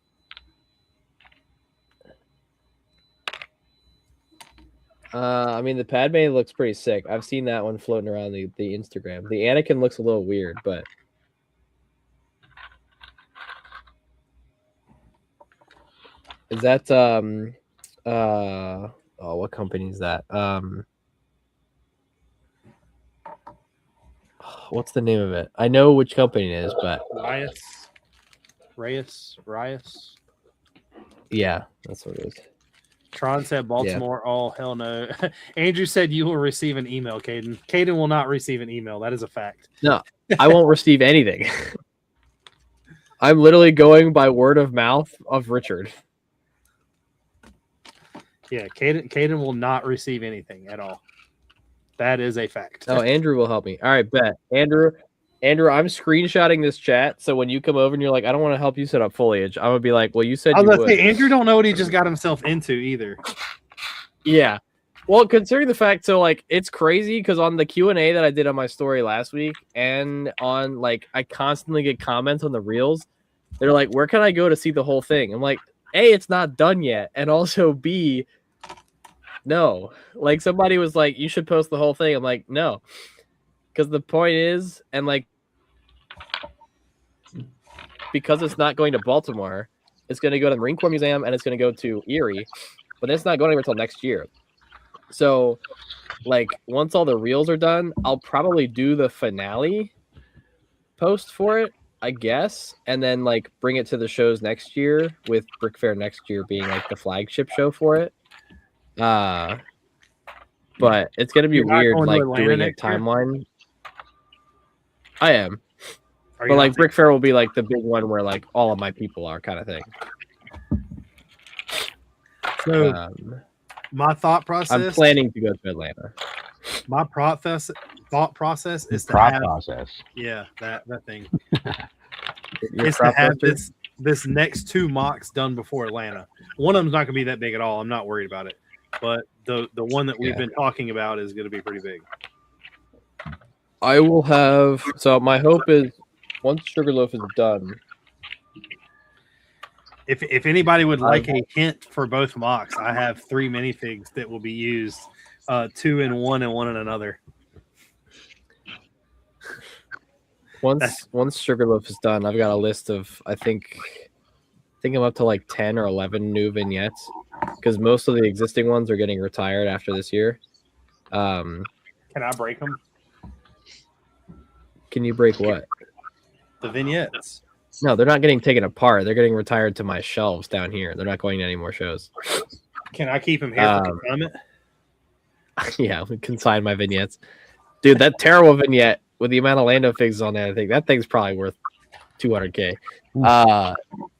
I mean, the Padme looks pretty sick. I've seen that one floating around the Instagram. The Anakin looks a little weird, but is that what company is that? what's the name of it? I know which company it is, but Reyes. yeah, that's what it is. Tron said Baltimore. Yeah. Oh, hell no. Andrew said you will receive an email, Caden. Caden will not receive an email. That is a fact. No, I won't receive anything. I'm literally going by word of mouth of Richard. Yeah, Caden will not receive anything at all. That is a fact. Oh, Andrew will help me. All right, bet. Andrew, I'm screenshotting this chat, so when you come over and you're like, I don't want to help you set up foliage, I'm going to be like, well, you said you would. Andrew don't know what he just got himself into either. Yeah. Well, considering the fact, so, like, it's crazy because on the Q&A that I did on my story last week and on, like, I constantly get comments on the Reels. They're like, where can I go to see the whole thing? I'm like, A, it's not done yet. And also, B, no. Like, somebody was like, you should post the whole thing. I'm like, no. Because the point is, and, like, because it's not going to Baltimore, it's going to go to the Marine Corps Museum and it's going to go to Erie. But it's not going anywhere until next year. So, like, once all the reels are done, I'll probably do the finale post for it, I guess, and then, like, bring it to the shows next year, with Brick Fair next year being, like, the flagship show for it. But it's going to be weird, like, doing a timeline. I am. But, like, Brick Fair will be, like, the big one where, like, all of my people are kind of thing. So... my thought process. I'm planning to go to Atlanta. My thought process is to have. Yeah, that thing. It's to have this next 2 mocks done before Atlanta. One of them's not going to be that big at all. I'm not worried about it. But the one that we've been talking about is going to be pretty big. I will have. So my hope is once Sugarloaf is done. If anybody would like a hint for both mocks, I have 3 minifigs that will be used, 2 in one and 1 in another. Once Sugarloaf is done, I've got a list of I think I'm up to like 10 or 11 new vignettes because most of the existing ones are getting retired after this year. Can I break them? Can you break what? The vignettes. No, they're not getting taken apart. They're getting retired to my shelves down here. They're not going to any more shows. Can I keep them here for consignment? Yeah, we consign my vignettes. Dude, that terrible vignette with the amount of Lando figs on there, I think that thing's probably worth $200K.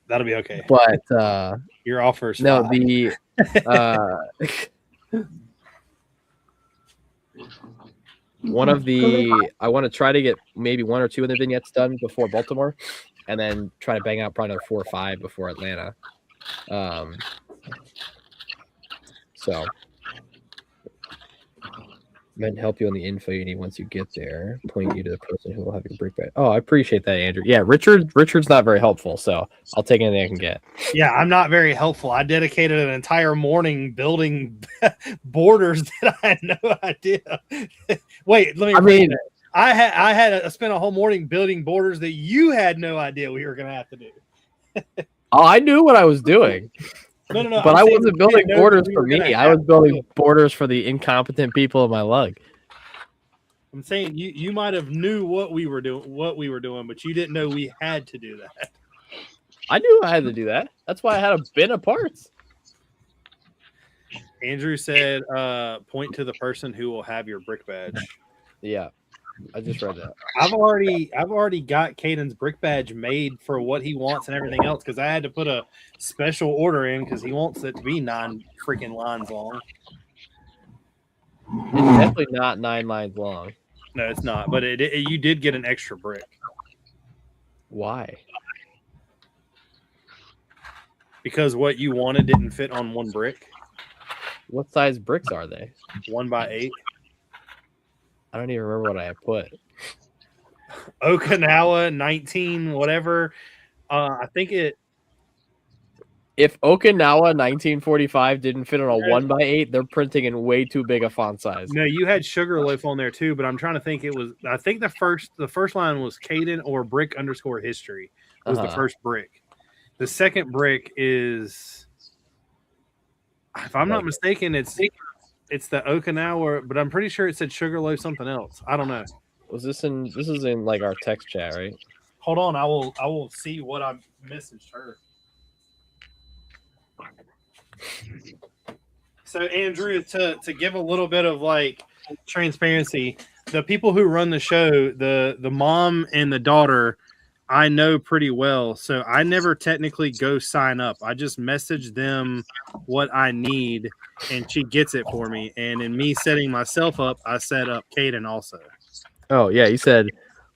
That'll be okay. But your offer's no, fine. One of the I want to try to get maybe 1 or 2 of the vignettes done before Baltimore. And then try to bang out probably another 4 or 5 before Atlanta. So then help you on the info you need once you get there. Point you to the person who will have your brick bag. Oh, I appreciate that, Andrew. Yeah, Richard's not very helpful, so I'll take anything I can get. Yeah, I'm not very helpful. I dedicated an entire morning building borders that I had no idea. Wait, let me. I spent a whole morning building borders that you had no idea we were going to have to do. Oh, I knew what I was doing. No. But I wasn't building borders for me. I was building borders for the incompetent people in my lug. I'm saying you might have knew what we were doing, but you didn't know we had to do that. I knew I had to do that. That's why I had a bin of parts. Andrew said, point to the person who will have your brick badge. Yeah. I just read that. I've already got Caden's brick badge made for what he wants and everything else because I had to put a special order in because he wants it to be 9 freaking lines long. It's definitely not 9 lines long. No, it's not. But you did get an extra brick. Why? Because what you wanted didn't fit on 1 brick. What size bricks are they? 1x8. I don't even remember what I had put. Okinawa 19 whatever. I think it. If Okinawa 1945 didn't fit on a 1x8, they're printing in way too big a font size. No, you had Sugarloaf on there too, but I'm trying to think. I think the first line was Caden or Brick_history was the first brick. The second brick is, if I'm not mistaken, it's the Okinawa, but I'm pretty sure it said Sugarloaf something else. I don't know. Was this in? This is in like our text chat, right? Hold on, I will see what I messaged her. So Andrew, to give a little bit of like transparency, the people who run the show, the mom and the daughter, I know pretty well. So I never technically go sign up. I just message them what I need and she gets it for me. And in me setting myself up, I set up Caden also. Oh yeah, you said,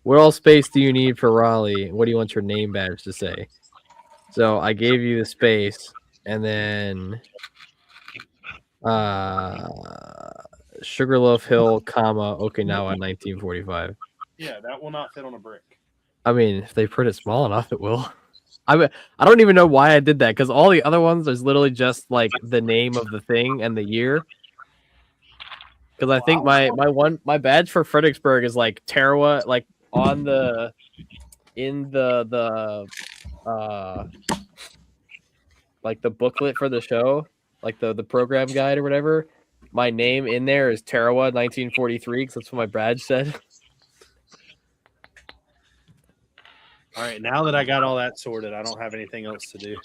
"What all space do you need for Raleigh? What do you want your name badge to say?" So I gave you the space, and then Sugarloaf Hill, comma Okinawa, 1945. Yeah, that will not fit on a brick. I mean, if they print it small enough, it will. I don't even know why I did that because all the other ones there's literally just like the name of the thing and the year. Because I think my badge for Fredericksburg is like Tarawa, like on the like the booklet for the show, like the program guide or whatever. My name in there is Tarawa 1943 because that's what my badge said. All right, now that I got all that sorted, I don't have anything else to do.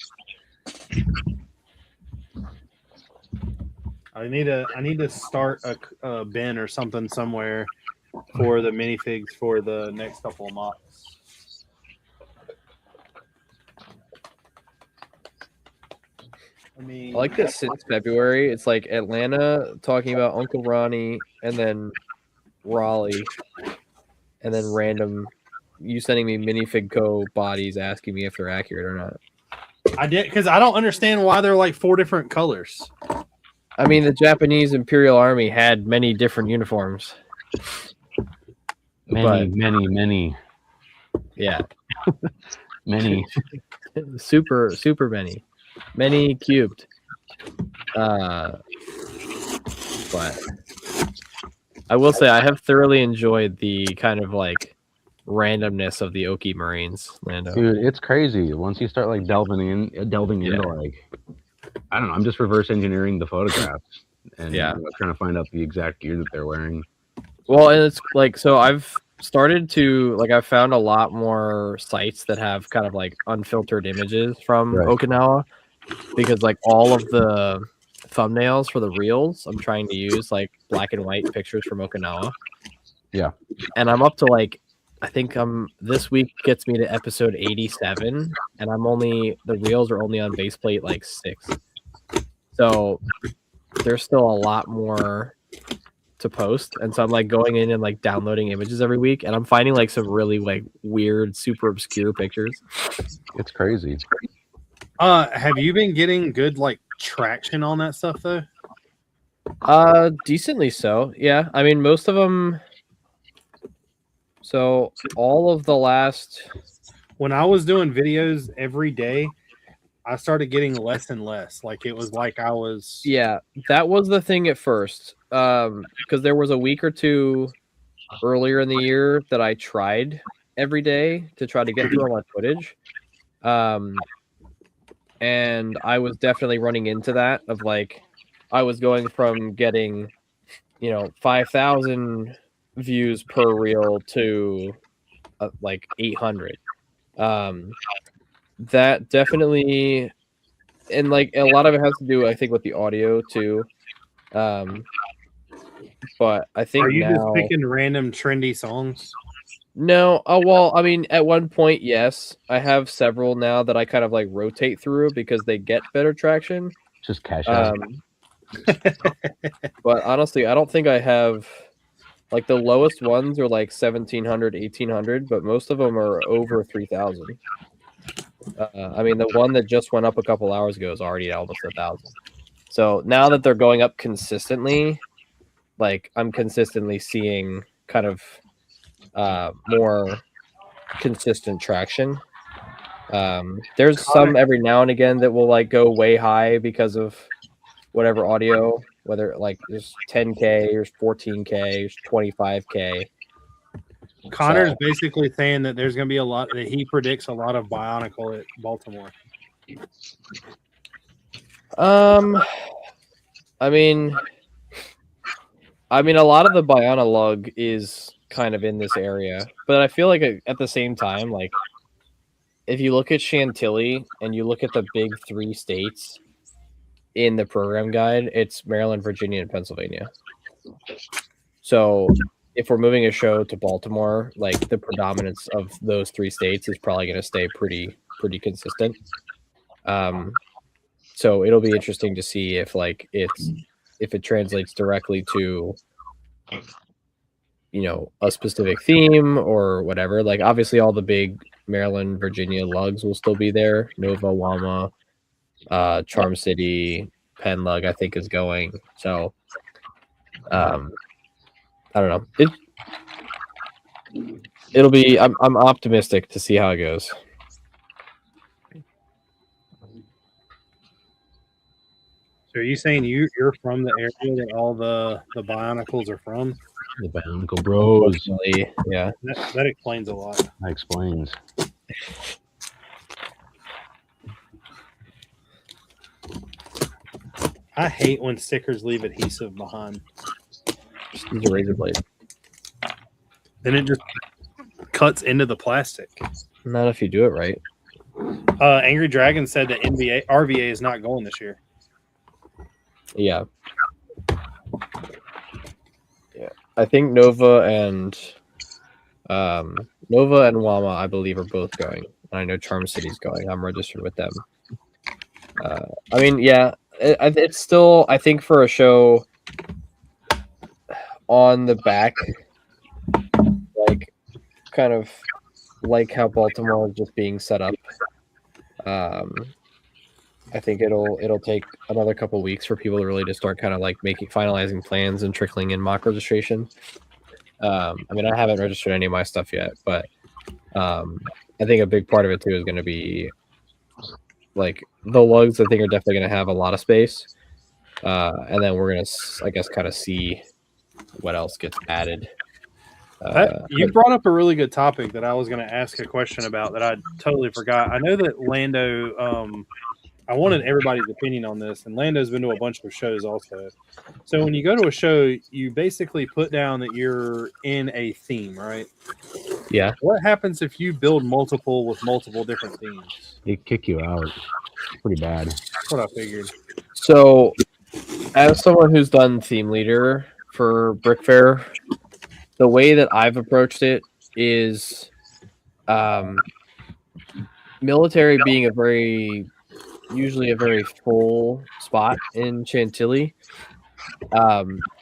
I need to start a bin or something somewhere for the minifigs for the next couple of mocks. I like this since February. It's like Atlanta talking about Uncle Ronnie, and then Raleigh, and then random you sending me minifig co bodies asking me if they're accurate or not. I did because I don't understand why they're like 4 different colors. I mean, the Japanese Imperial Army had many different uniforms. Many. Yeah. Many. super many. Many cubed. But I will say I have thoroughly enjoyed the kind of like randomness of the Oki Marines, Lando. Dude, it's crazy. Once you start like delving into like, I don't know, I'm just reverse engineering the photographs and trying to find out the exact gear that they're wearing. Well, and it's like, so I've started to like, I've found a lot more sites that have kind of like unfiltered images from Okinawa, because like all of the thumbnails for the reels I'm trying to use like black and white pictures from Okinawa. Yeah. And I'm up to like, I think this week gets me to episode 87, and the reels are only on base plate like 6. So there's still a lot more to post, and so I'm like going in and like downloading images every week, and I'm finding like some really like weird, super obscure pictures. It's crazy. Have you been getting good like traction on that stuff though? Decently so. Yeah, I mean most of them. So all of the last, when I was doing videos every day, I started getting less and less. Like it was like I was. Yeah, that was the thing at first. Because there was a week or two earlier in the year that I tried every day to try to get through all my footage. And I was definitely running into that of like, I was going from getting, 5,000 views per reel to like 800. That definitely, and like a lot of it has to do, I think, with the audio too. But I think, are you now, just picking random trendy songs? No. Oh well, I mean, at one point, yes, I have several now that I kind of like rotate through because they get better traction. Just cash out. But honestly, I don't think I have. Like the lowest ones are like 1,700, 1,800, but most of them are over 3,000. I mean, the one that just went up a couple hours ago is already at almost 1,000. So now that they're going up consistently, like I'm consistently seeing kind of more consistent traction. There's some every now and again that will like go way high because of whatever audio, whether like there's 10K, there's 14K, there's 25K. Connor's basically saying that there's going to be that he predicts a lot of Bionicle at Baltimore. I mean, a lot of the Bionologue is kind of in this area. But I feel like at the same time, like if you look at Chantilly and you look at the big 3 states in the program guide, it's Maryland, Virginia, and Pennsylvania. So if we're moving a show to Baltimore, like the predominance of those 3 states is probably going to stay pretty consistent. So it'll be interesting to see if if it translates directly to, you know, a specific theme or whatever. Like obviously all the big Maryland, Virginia lugs will still be there. Nova, Wama, Charm City, Penn lug, I think is going. So I don't know. It'll be. I'm optimistic to see how it goes. So are you saying you're from the area that all the Bionicles are from? The Bionicle Bros. Unfortunately, yeah. That explains a lot. That explains. I hate when stickers leave adhesive behind. Just use a razor blade. Then it just cuts into the plastic. Not if you do it right. Angry Dragon said that RVA is not going this year. Yeah. Yeah. I think Nova and Wama, I believe, are both going. I know Charm City's going. I'm registered with them. I mean, yeah, it's still, I think, for a show on the back, like, kind of like how Baltimore is just being set up. I think it'll take another couple weeks for people to really just start kind of like finalizing plans and trickling in mock registration. I mean, I haven't registered any of my stuff yet, but I think a big part of it too is going to be like the lugs. I think are definitely going to have a lot of space, and then we're going to, I guess, kind of see what else gets added. You brought up a really good topic that I was going to ask a question about that I totally forgot. I know that Lando, I wanted everybody's opinion on this, and Lando's been to a bunch of shows also. So when you go to a show, you basically put down that you're in a theme, right? Yeah. What happens if you build multiple with multiple different themes? They kick you out. Pretty bad. That's what I figured. So, as someone who's done theme leader for Brick Fair, the way that I've approached it is military being usually a very full spot in Chantilly.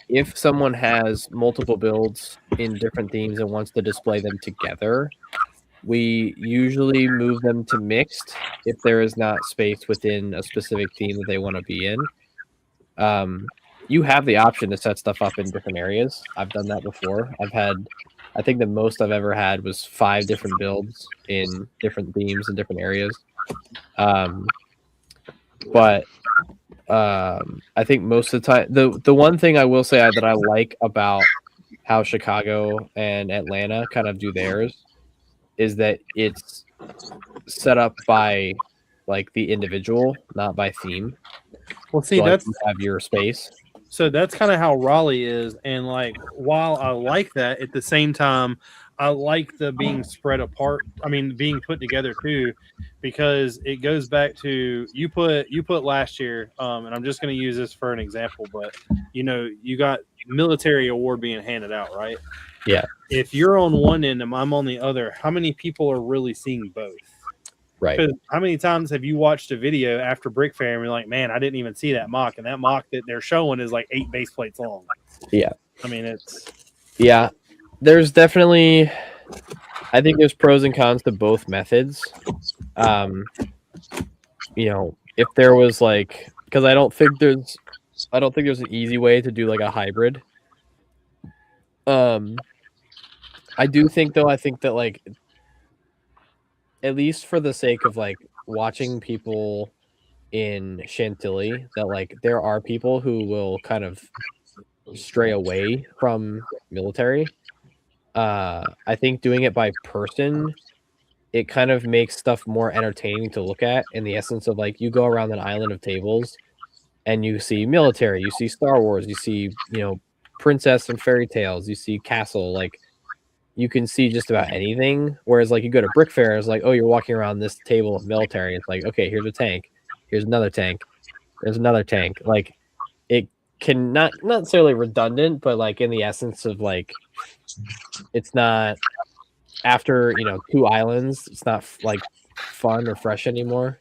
If someone has multiple builds in different themes and wants to display them together, we usually move them to mixed if there is not space within a specific theme that they want to be in. You have the option to set stuff up in different areas. I've done that before. I think the most I've ever had was 5 different builds in different themes in different areas. But I think most of the time, the one thing I will say that I like about how Chicago and Atlanta kind of do theirs is that it's set up by like the individual, not by theme. Well, see, so that's you have your space. So that's kind of how Raleigh is. And like, while I like that, at the same time, I like the being spread apart. I mean, being put together too, because it goes back to you put last year. And I'm just going to use this for an example, but you got military award being handed out, right? Yeah. If you're on one end and I'm on the other, how many people are really seeing both? Right. Because how many times have you watched a video after Brick Fair and you're like, man, I didn't even see that mock, and that mock that they're showing is like 8 base plates long. Yeah. I mean, there's definitely, I think there's pros and cons to both methods. If there was like, because I don't think there's an easy way to do like a hybrid. I do think though, I think that like, at least for the sake of like watching people in Chantilly, that like there are people who will kind of stray away from military. I think doing it by person, it kind of makes stuff more entertaining to look at, in the essence of like you go around an island of tables and you see military, you see Star Wars, you see, princess and fairy tales, you see castle, like you can see just about anything. Whereas like you go to Brick Fair, it's like, oh, you're walking around this table of military. It's like, okay, here's a tank, here's another tank, there's another tank. Like it can not necessarily redundant, but like in the essence of like, it's not after 2 islands, it's not like fun or fresh anymore,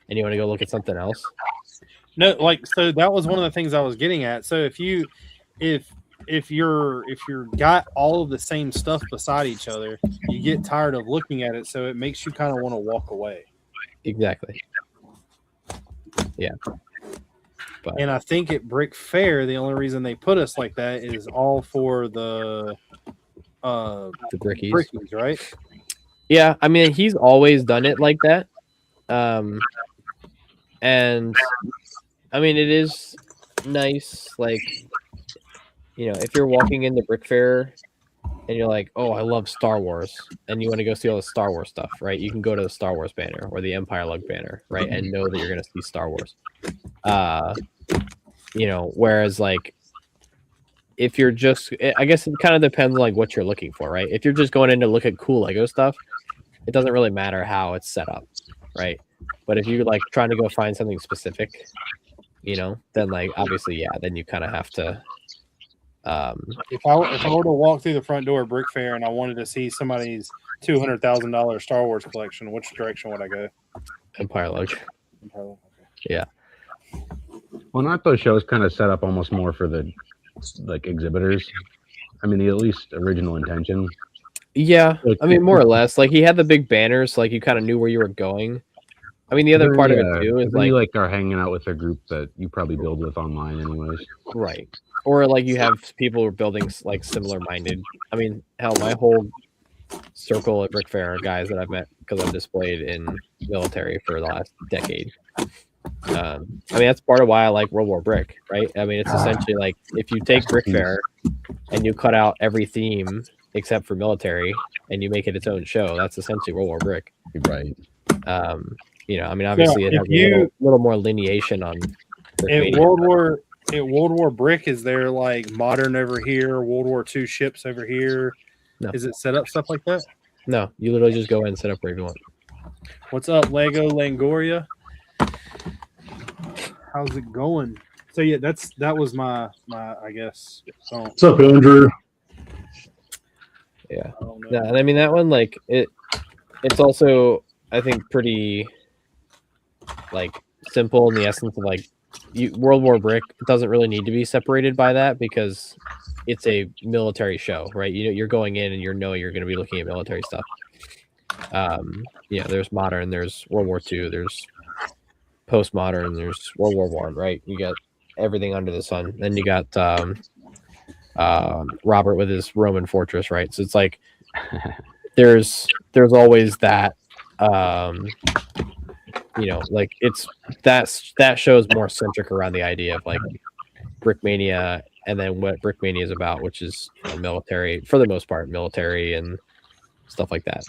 and you want to go look at something else. No, like, so that was one of the things I was getting at. So if you're got all of the same stuff beside each other, you get tired of looking at it, so it makes you kind of want to walk away. Exactly. Yeah. But And I think at Brick Fair, the only reason they put us like that is all for the Brickies. Brickies, right? Yeah, I mean, he's always done it like that. And I mean, it is nice, like, if you're walking into Brick Fair and you're like, oh, I love Star Wars, and you want to go see all the Star Wars stuff, right? You can go to the Star Wars banner or the Empire Lug banner, right? And know that you're going to see Star Wars. Whereas like, if you're just, I guess it kind of depends on like what you're looking for, right? If you're just going in to look at cool Lego stuff, it doesn't really matter how it's set up, right? But if you're like trying to go find something specific, then like obviously, yeah, then you kind of have to. If I were to walk through the front door of Brick Fair and I wanted to see somebody's $200,000 Star Wars collection, which direction would I go? Empire Lug. Okay. Yeah. Well, aren't those shows kind of set up almost more for the like exhibitors? I mean, the at least original intention. Yeah, Like, I mean, more or less. Like he had the big banners, so, like you kind of knew where you were going. I mean, the other part of it too is you like are hanging out with a group that you probably build with online, anyways. Right, or like you have people who are building like similar-minded. I mean, hell, my whole circle at Brick Fair are guys that I've met because I've displayed in military for the last decade. I mean, that's part of why I like World War Brick, right? I mean, it's essentially like if you take Brick Fair and you cut out every theme except for military and you make it its own show, that's essentially World War Brick. Right. I mean, obviously it has a little more lineation on at World War Brick. Is there like modern over here, World War II ships over here? No. Is it set up stuff like that? No, you literally just go in and set up wherever you want. What's up, Lego Langoria? How's it going? So yeah, that was my I guess. So, What's up, Andrew? Yeah. Yeah, and I mean that one, like it's also, I think, pretty like simple in the essence of like World War Brick doesn't really need to be separated by that because it's a military show, right? You're going in and you're going to be looking at military stuff. There's modern, there's World War II, there's postmodern, there's World War I, right? You got everything under the sun. Then you got Robert with his Roman fortress, right? So it's like there's always that like it's that show is more centric around the idea of like Brickmania, and then what Brickmania is about, which is military for the most part, military and stuff like that.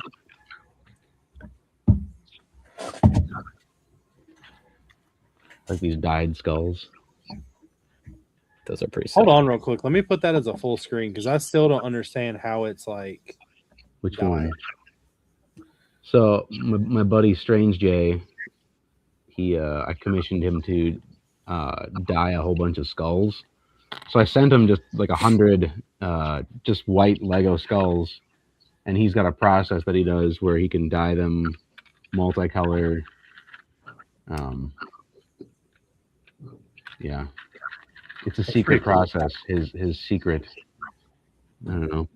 Like these dyed skulls. Those are pretty sick. Hold on real quick. Let me put that as a full screen because I still don't understand how it's like. Which one? So my buddy Strange J, I commissioned him to dye a whole bunch of skulls. So I sent him just like 100 just white Lego skulls, and he's got a process that he does where he can dye them multicolored. Yeah, it's a secret process. His secret. I don't know,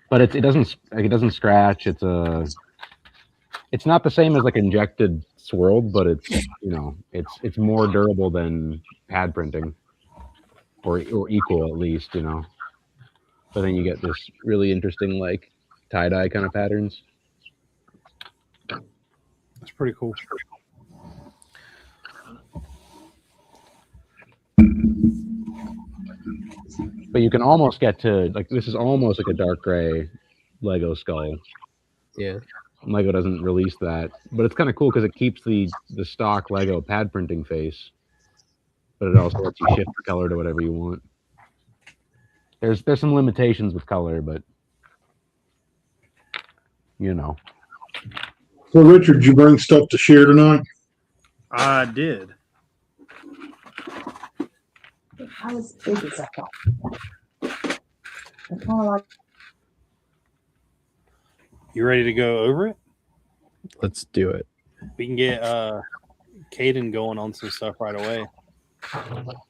but it doesn't scratch. It's not the same as like injected swirled, but it's more durable than pad printing, or equal at least, But then you get this really interesting like tie dye kind of patterns. That's pretty cool. But you can almost get to like this is almost like a dark gray Lego skull. Yeah. Lego doesn't release that, but it's kind of cool because it keeps the stock Lego pad printing face, but it also lets you shift the color to whatever you want. There's some limitations with color, but you know. So, Richard, did you bring stuff to share tonight? I did. I was big as I thought. It's more like You ready to go over it? Let's do it. We can get Caden going on some stuff right away.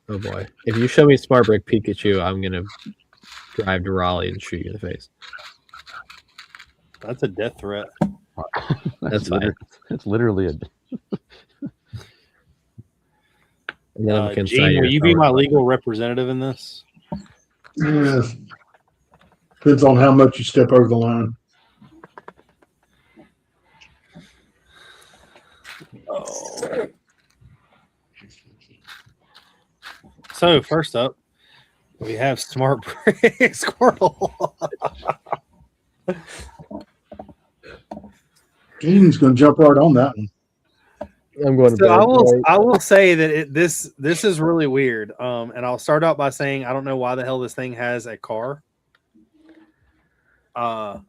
Oh boy! If you show me Smart Brick Pikachu, I'm gonna drive to Raleigh and shoot you in the face. That's a death threat. That's fine. It's literally a. And then I'm Gene, will you be my legal representative in this? Yes. Depends on how much you step over the line. Oh. So first up, we have Smart Brick Squirtle. Gene's going to jump right on that one. I'm going to. So I will say that this is really weird. And I'll start out by saying I don't know why the hell this thing has a car. I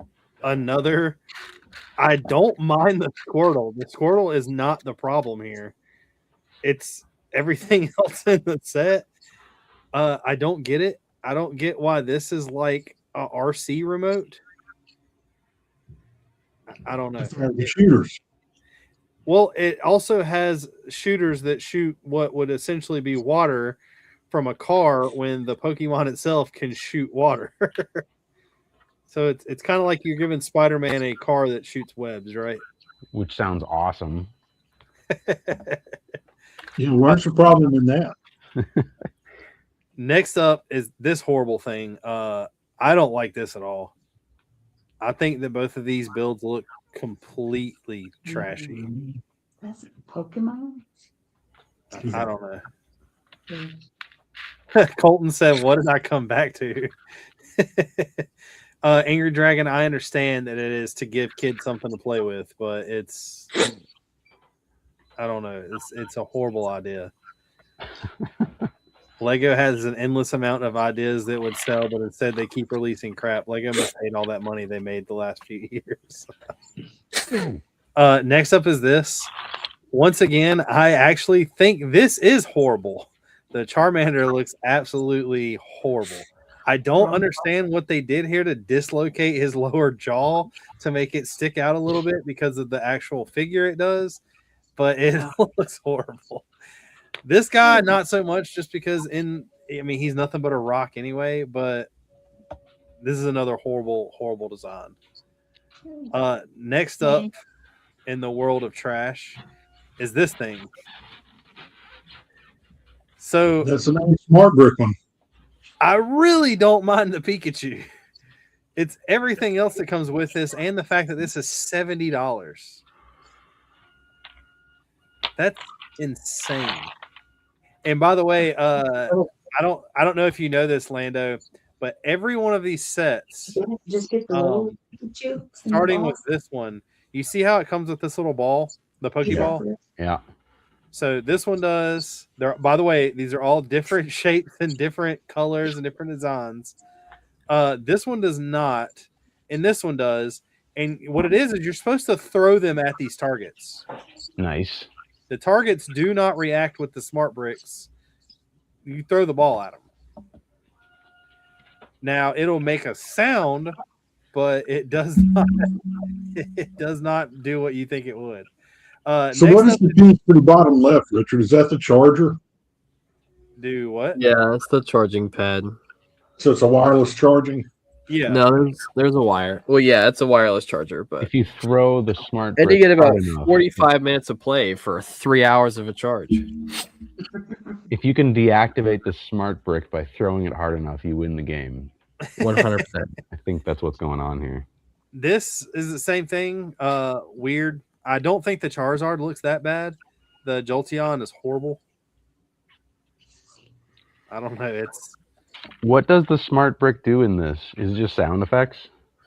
don't mind the Squirtle. The Squirtle is not the problem here. It's everything else in the set. I don't get it. I don't get why this is like a RC remote. I don't know. The shooters. Well, it also has shooters that shoot what would essentially be water from a car when the Pokemon itself can shoot water. So it's kind of like you're giving Spider-Man a car that shoots webs, right? Which sounds awesome. What's the problem in that? Next up is this horrible thing. I don't like this at all. I think that both of these builds look completely trashy. that's Pokemon. I don't know. Colton said, "What did I come back to?" Angry Dragon, I understand that it is to give kids something to play with, but I don't know. It's a horrible idea. Lego has an endless amount of ideas that would sell, but instead they keep releasing crap. Lego must hate all that money they made the last few years. Next up is this. Once again, I actually think this is horrible. The Charmander looks absolutely horrible. I don't understand what they did here to dislocate his lower jaw to make it stick out a little bit because of the actual figure it does, but it looks horrible. This guy, not so much, just because he's nothing but a rock anyway, but this is another horrible, horrible design. Next up in the world of trash is this thing. So That's a nice Smart Brick one. I really don't mind the Pikachu. It's everything else that comes with this, and the fact that this is $70. That's insane. And by the way, I don't know if you know this, Lando, but every one of these sets, Just get the little Pikachu. starting with this one, you see how it comes with this little ball, the Pokeball? Yeah. So this one does. By the way, these are all different shapes and different colors and different designs. This one does not, and this one does. And what it is you're supposed to throw them at these targets. Nice. The targets do not react with the Smart Bricks. You throw the ball at them. Now it'll make a sound, but it does not. It does not do what you think it would. So what is the piece to the bottom left, Richard? Is that the charger? Do what? Yeah, it's the charging pad. So it's a wireless charging? Yeah. No, there's a wire. Well, yeah, it's a wireless charger, but If you throw the Smart and you Brick get about hard enough, 45 minutes of play for 3 hours of a charge. if you can deactivate the Smart Brick by throwing it hard enough, you win the game. 100%. I think that's what's going on here. This is the same thing. Weird. I don't think the Charizard looks that bad. The Jolteon is horrible. I don't know. What does the Smart Brick do in this? Is it just sound effects?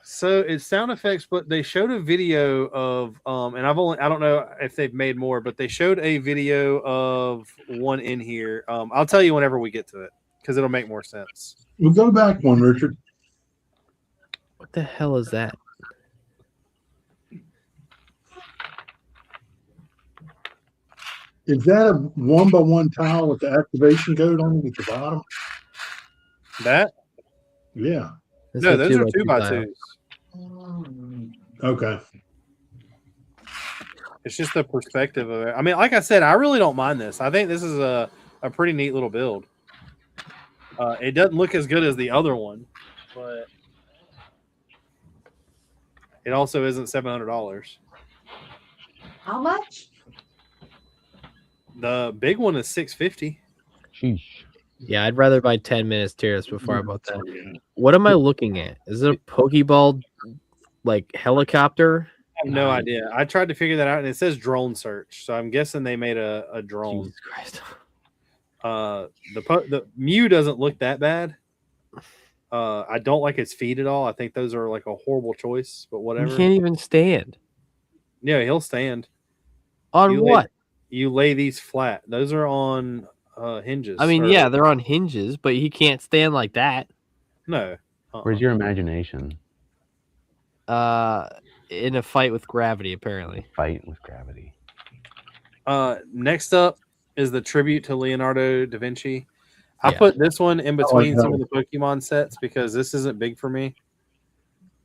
So it's sound effects, but they showed a video of and I don't know if they've made more, but they showed a video of one in here. I'll tell you whenever we get to it because it'll make more sense. We'll go back one, Richard. What the hell is that? Is that a 1x1 tile with the activation code on it at the bottom? That? Yeah. It's No, a those are 2x2 tile. 2x2s. Okay. It's just the perspective of it. I mean, like I said, I really don't mind this. I think this is a pretty neat little build. It doesn't look as good as the other one, but it also isn't $700. How much? The big one is $650. Sheesh. Yeah, I'd rather buy 10 minutes tiers before I bought that. What am I looking at? Is it a Pokeball like helicopter? I have no idea. I tried to figure that out, and it says drone search, so I'm guessing they made a drone. Jesus Christ. The Mew doesn't look that bad. I don't like its feet at all. I think those are like a horrible choice, but He whatever. can't even stand. Yeah, he'll stand. On You what? You lay these flat. Those are on hinges. I mean, or- yeah, they're on hinges, but he can't stand like that. No. Where's your imagination? In a fight with gravity, apparently. Fight with gravity. Next up is the tribute to Leonardo da Vinci. I Yeah. put this one in between no. some of the Pokemon sets because this isn't big for me.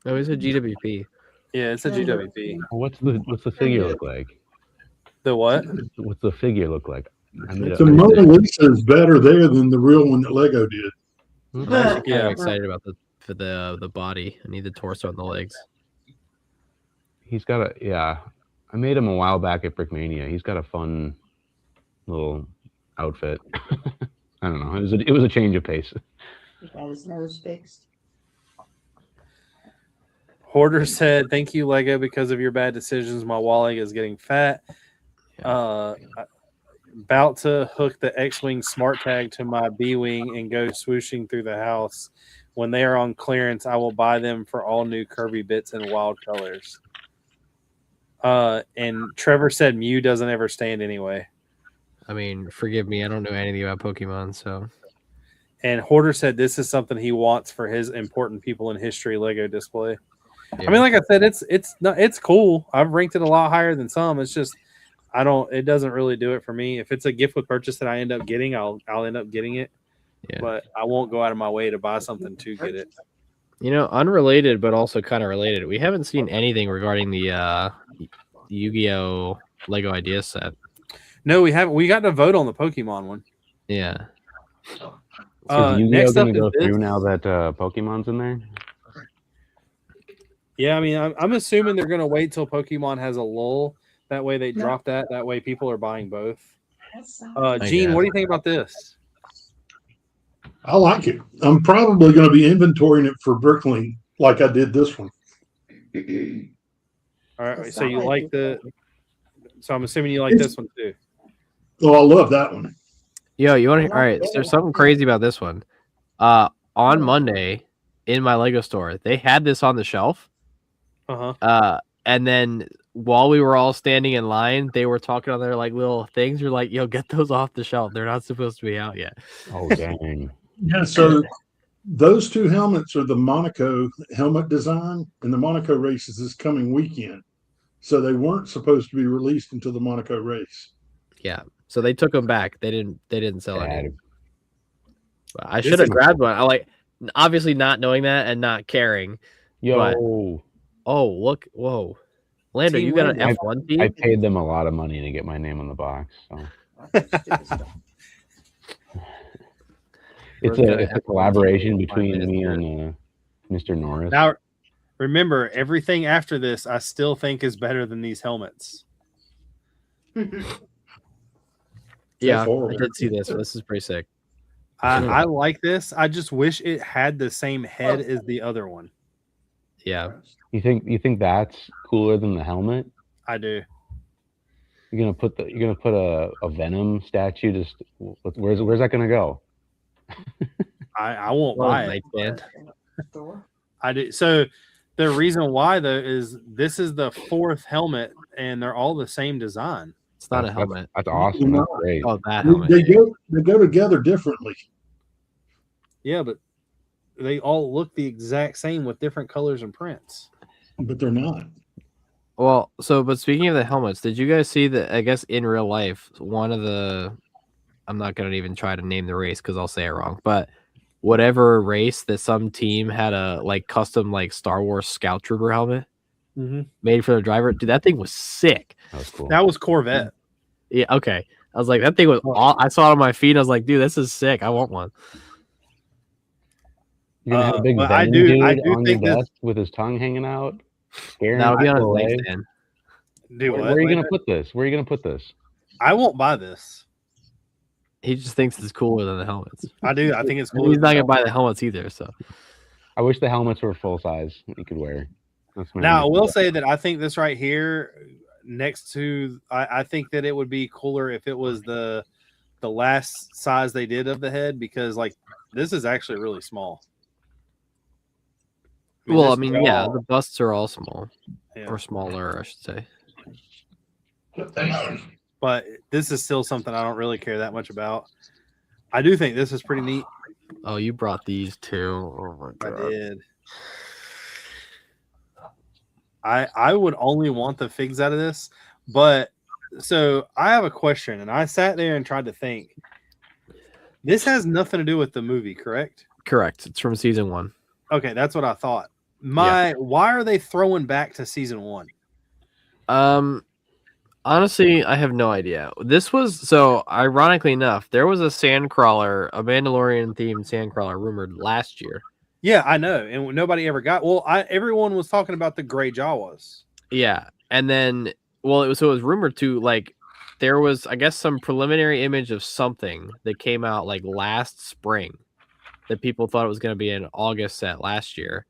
Oh, it's a GWP. Yeah, it's a GWP. What's the figure look like? The what? What's the figure look like? The Mona Lisa is better there than the real one that Lego did. I'm actually kind Yeah. of excited about the body. I need the torso and the legs. He's got a I made him a while back at Brickmania. He's got a fun little outfit. I don't know. It was a change of pace. He got his nose fixed. Hoarder said, "Thank you, Lego, because of your bad decisions. My wallet is getting fat. About to hook the X-Wing smart tag to my B-Wing and go swooshing through the house. When they are on clearance, I will buy them for all new Kirby bits and wild colors." And Trevor said Mew doesn't ever stand anyway. I mean, forgive me, I don't know anything about Pokemon, so And Hoarder said this is something he wants for his important people in history Lego display. yeah. I mean, like I said, it's cool. I've ranked it a lot higher than some. It's just it doesn't really do it for me. If it's a gift with purchase that I end up getting, I'll end up getting it. Yeah. But I won't go out of my way to buy something to get it. You know, unrelated but also kind of related. We haven't seen anything regarding the Yu-Gi-Oh! Lego Ideas set. No, we haven't. We got to vote on the Pokemon one. Yeah. Is Yu-Gi-Oh Next up going to go is this. through now that Pokemon's in there? Yeah, I mean, I'm assuming they're going to wait till Pokemon has a lull. That way they drop that. That way people are buying both. Gene, what do you think about this? I like it. I'm probably going to be inventorying it for Bricklink like I did this one. All right, That's so you not like like so I'm assuming you like this one too. Oh, I love that one. Yo, you want to? All right. So there's something crazy about this one. On Monday, in my Lego store, they had this on the shelf. Uh-huh. And then while we were all standing in line, they were talking on their like little things. You're like, yo, get those off the shelf. They're not supposed to be out yet. Oh, dang. Yeah, so those two helmets are the Monaco helmet design, and the Monaco race is this coming weekend. So they weren't supposed to be released until the Monaco race. Yeah. So they took them back. They didn't sell any. Bad. But I should have grabbed one. I like obviously not knowing that and not caring. Yo, Oh, look. Whoa. Lando, Team you got an Lando. F1 team? I paid them a lot of money to get my name on the box. So it's a collaboration between me and Mr. Norris. Now, remember, everything after this, I still think is better than these helmets. Yeah, I horrible. did see this. This is pretty sick. I like this. I just wish it had the same head as the other one. Yeah. You think that's cooler than the helmet? I do. You're gonna put a Venom statue. Just where's that gonna go? I won't Well, buy it. nightstand. I do. So the reason why though is this is the fourth helmet, and they're all the same design. It's not a helmet. That's awesome. That's great. Oh, that helmet. They go together differently. Yeah, but they all look the exact same with different colors and prints. But they're not. Well, but speaking of the helmets, did you guys see that? I guess in real life, one of the I'm not gonna even try to name the race because I'll say it wrong. But whatever race that some team had a like custom like Star Wars Scout Trooper helmet made for their driver. Dude, that thing was sick. That was cool. That was Corvette. Yeah, okay. I was like, that thing was. I saw it on my feet. I was like, dude, this is sick. I want one. You're gonna have a big but bang I do dude on your think this. desk with his tongue hanging out, scaring That'll be on his people away. nightstand. Do Where what? are you gonna later? put this? Where are you gonna put this? I won't buy this. He just thinks it's cooler than the helmets. I do. I think it's And cool. he's not gonna buy the helmets either. So I wish the helmets were full size. You could wear. That's my Now, I only will suggestion. say that I think this right here, next to, I think that it would be cooler if it was the last size they did of the head, because like this is actually really small. well, I this mean, yeah, jaw- the busts are all small yeah. or smaller, I should say. But this is still something I don't really care that much about. I do think this is pretty neat. Oh, you brought these too. Oh my I god. did. I would only want the figs out of this, but so I have a question, and I sat there and tried to think. This has nothing to do with the movie, correct? Correct. It's from season 1. Okay, that's what I thought. Why are they throwing back to season 1? Honestly, I have no idea. This was so ironically enough, there was a Sandcrawler, a Mandalorian themed Sandcrawler rumored last year. Yeah, I know, and nobody ever got. Well, everyone was talking about the gray Jawas. Yeah, and then it was rumored to like there was I guess some preliminary image of something that came out like last spring that people thought it was going to be an August set last year,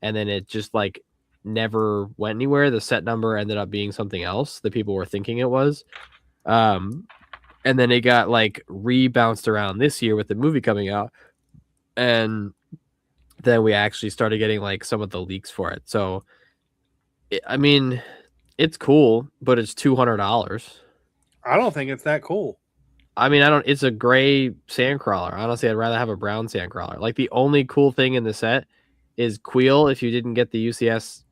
and then it just like never went anywhere. The set number ended up being something else that people were thinking it was, and then it got like rebounced around this year with the movie coming out, and then we actually started getting like some of the leaks for it. So, I mean, it's cool, but it's $200. I don't think it's that cool. I mean, it's a gray Sandcrawler. Honestly, I'd rather have a brown Sandcrawler. Like the only cool thing in the set is Queel if you didn't get the UCS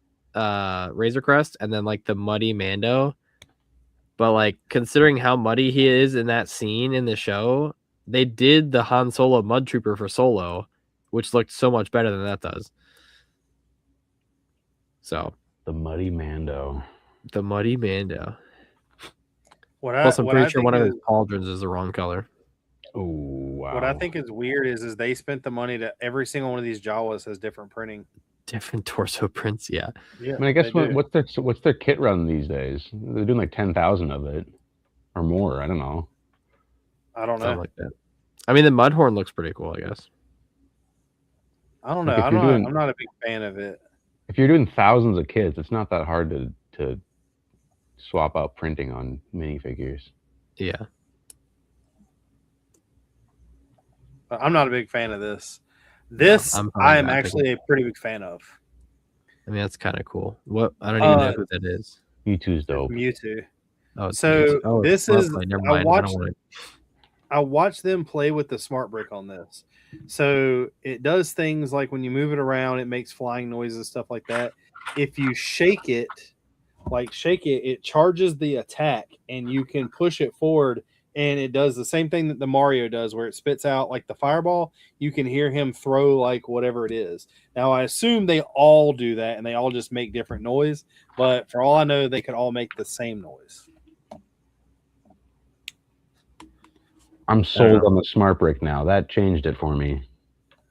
Razor Crest, and then like the muddy Mando. But like considering how muddy he is in that scene in the show, they did the Han Solo Mud Trooper for Solo, which looked so much better than that does. So The Muddy Mando. the muddy Mando. Plus, I'm pretty sure one of his pauldrons is the wrong color. Oh wow. What I think is weird is they spent the money to every single one of these Jawas has different printing. Different torso prints, yeah. Yeah, I mean, I guess they do. what's their kit run these days? They're doing like 10,000 of it or more. I don't know. I don't Something know. like that. I mean, the Mudhorn looks pretty cool, I guess. I don't know. Like, if you're doing- I'm not a big fan of it. If you're doing thousands of kits, it's not that hard to swap out printing on minifigures. Yeah. But I'm not a big fan of this. This I'm probably I am not actually a pretty big fan of. I mean, that's kind of cool. What? I don't even know who that is. Mewtwo's dope. Mewtwo. Oh, it's So, Mewtwo. Oh, this it's is- Mudblade. Never I mind. I watched- don't want I watched them play with the smart brick on this. So it does things like when you move it around, it makes flying noises, stuff like that. If you shake it, it charges the attack and you can push it forward. And it does the same thing that the Mario does, where it spits out like the fireball. You can hear him throw like whatever it is. Now, I assume they all do that and they all just make different noise. But for all I know, they could all make the same noise. I'm sold on the smart brick now. That changed it for me.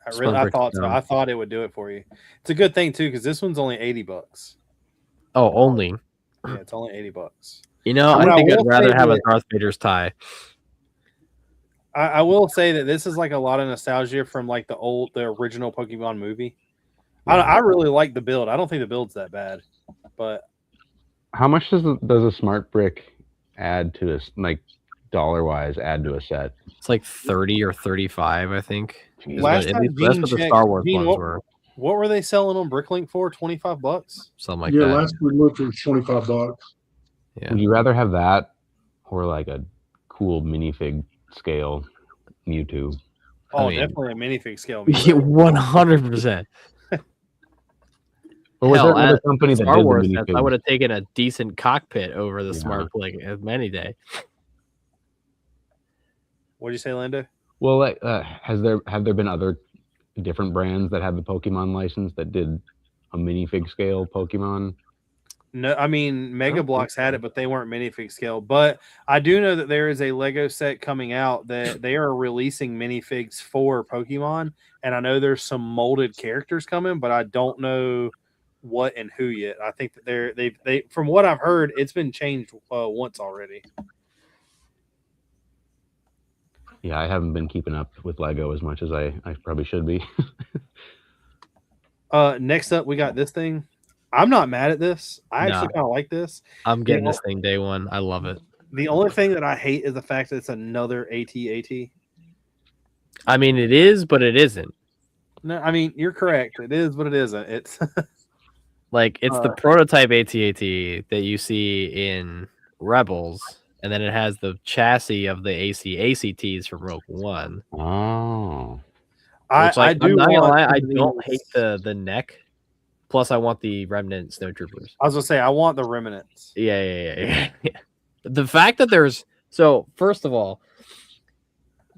I Smart brick thought so. done. I thought it would do it for you. It's a good thing too, because this one's only $80. Oh, only. Yeah, it's only $80. You know, I mean, I think I I'd will rather say have a that- Darth Vader's tie. I will say that this is like a lot of nostalgia from like the original Pokemon movie. I really like the build. I don't think the build's that bad, but How much does a smart brick add to this, like dollar wise, add to a set? It's like 30 or 35, I think. Is Last what- time at least that's Gene what the checked- Star Wars Gene, ones were. what were they selling on Bricklink for? $25? Something like yeah, that. last we looked, it was $25. Yeah. Would you rather have that or like a cool minifig scale Mewtwo? Oh, mean- definitely a minifig scale. 100%. Or was there Hell, another at company that Star did the Wars sets, I minifigs? would have taken a decent cockpit over the Yeah. Smart Blink of any day. What'd you say, Lando? Well, have there been other different brands that have the Pokemon license that did a minifig scale Pokemon? No, I mean Mega think Bloks had so. it, but they weren't minifig scale. But I do know that there is a Lego set coming out that they are releasing minifigs for Pokemon, and I know there's some molded characters coming, but I don't know what and who yet. I think that they from what I've heard, it's been changed once already. Yeah, I haven't been keeping up with Lego as much as I probably should be. Next up, we got this thing. I'm not mad at this. I No. actually kind of like this. I'm getting Yeah. this thing day one. I love it. The only thing that I hate is the fact that it's another AT-AT. I mean, it is, but it isn't. No, I mean you're correct. It is, but it isn't. It's Like, it's the prototype AT-AT that you see in Rebels, and then it has the chassis of the ACTs from Rogue One. Oh, Which, I like, do I'm not gonna want lie, I these- don't hate the neck. Plus, I want the Remnant Snowtroopers. I was gonna say I want the remnants. Yeah. The fact that there's first of all,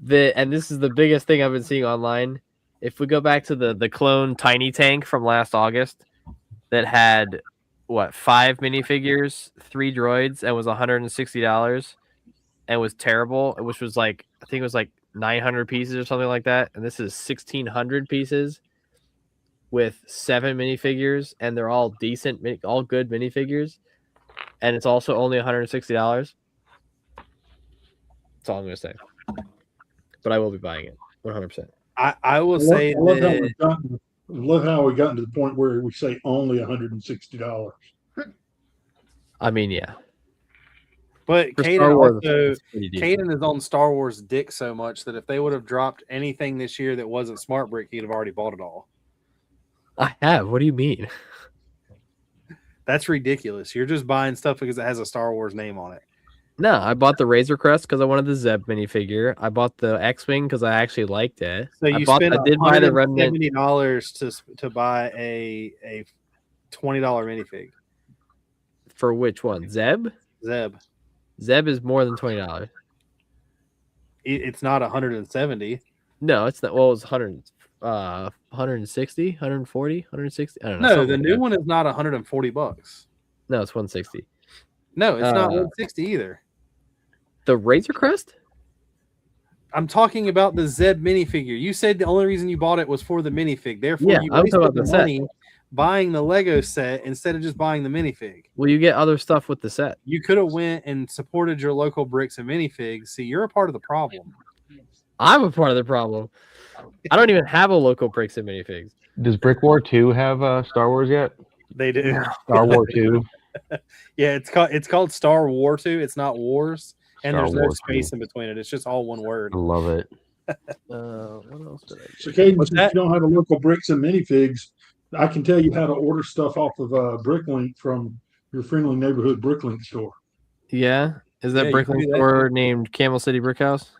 and this is the biggest thing I've been seeing online. If we go back to the clone Tiny Tank from last August, that had 5 minifigures, 3 droids, and was $160, and was terrible. Which was like, I think it was like 900 pieces or something like that. And this is 1,600 pieces with 7 minifigures, and they're all decent, all good minifigures, and it's also only $160. That's all I'm gonna say. But I will be buying it 100%. I will say Love how we gotten to the point where we say only $160. I mean, yeah. but For Caden Star Wars, also it's pretty decent. Caden is on Star Wars dick so much that if they would have dropped anything this year that wasn't Smart Brick, he'd have already bought it all. I have. What do you mean? That's ridiculous. You're just buying stuff because it has a Star Wars name on it. No, I bought the Razor Crest because I wanted the Zeb minifigure. I bought the X-Wing because I actually liked it. So you I spent did buy the Remnant. $170 to buy a $20 minifig. For which one? Zeb? Zeb. Zeb is more than $20. It's not 170. No, it's not. Well, it was 160, 140, 160. I don't know. No, something the like new that. one is not $140. No, it's 160. No, it's not Uh, 160 either. The Razor Crest? I'm talking about the Zeb minifigure. You said the only reason you bought it was for the minifig. Therefore, Yeah, you I'm wasted talking about the the set. money buying the Lego set instead of just buying the minifig. Well, you get other stuff with the set. You could have went and supported your local Bricks and minifigs. See, you're a part of the problem. I'm a part of the problem. I don't even have a local Bricks and minifigs. does Brick War 2 have Star Wars yet? They do. Star War 2. Yeah, it's called Star War 2. It's not Wars, and Star there's no Wars space 2. in between it. It's just all one word. I love it. What else did I So, Caden, What's since that? you don't have a local Bricks and minifigs, I can tell you how to order stuff off of Bricklink from your friendly neighborhood Bricklink store. Yeah. Is that Yeah, you can Bricklink do that. store named Camel City Brick House?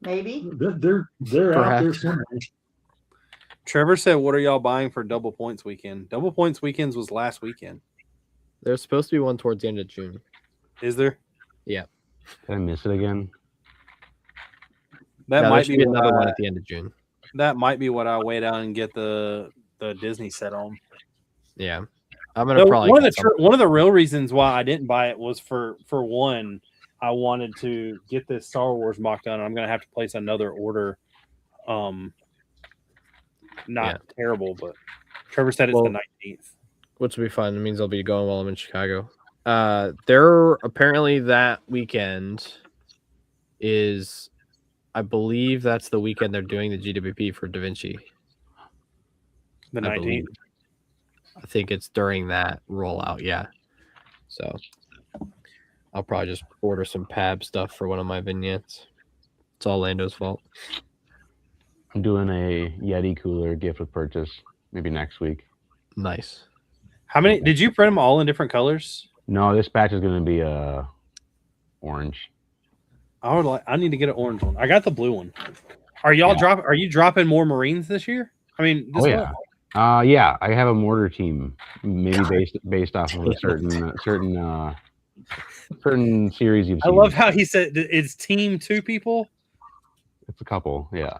Maybe. They're out there Perhaps. somewhere. Trevor said, "What are y'all buying for Double Points weekend?" Double Points weekends was last weekend. There's supposed to be one towards the end of June. Is there? Did I miss it again? That No, there might should be another what one I, at the end of June. that might be what I wait down and get the Disney set on. Yeah. I'm gonna No, probably one get some- of the real reasons why I didn't buy it was for one, I wanted to get this Star Wars mock done. I'm gonna have to place another order. Not terrible, but Trevor said it's Well, the 19th. which will be fun. It means I'll be going while I'm in Chicago. There apparently that weekend is, I believe that's the weekend they're doing the GWP for Da Vinci. The I 19th. believe. I think it's during that rollout, yeah. So I'll probably just order some Pab stuff for one of my vignettes. It's all Lando's fault. I'm doing a Yeti cooler gift with purchase maybe next week. Nice. How many did you print them all in different colors? No, this batch is going to be orange. I need to get an orange one. I got the blue one. Are y'all Yeah. Are you dropping more Marines this year? I mean, this Oh, yeah. month? Yeah, I have a mortar team, maybe based off of a certain series you've I seen. love how he said it's team 2 people. It's a couple, yeah.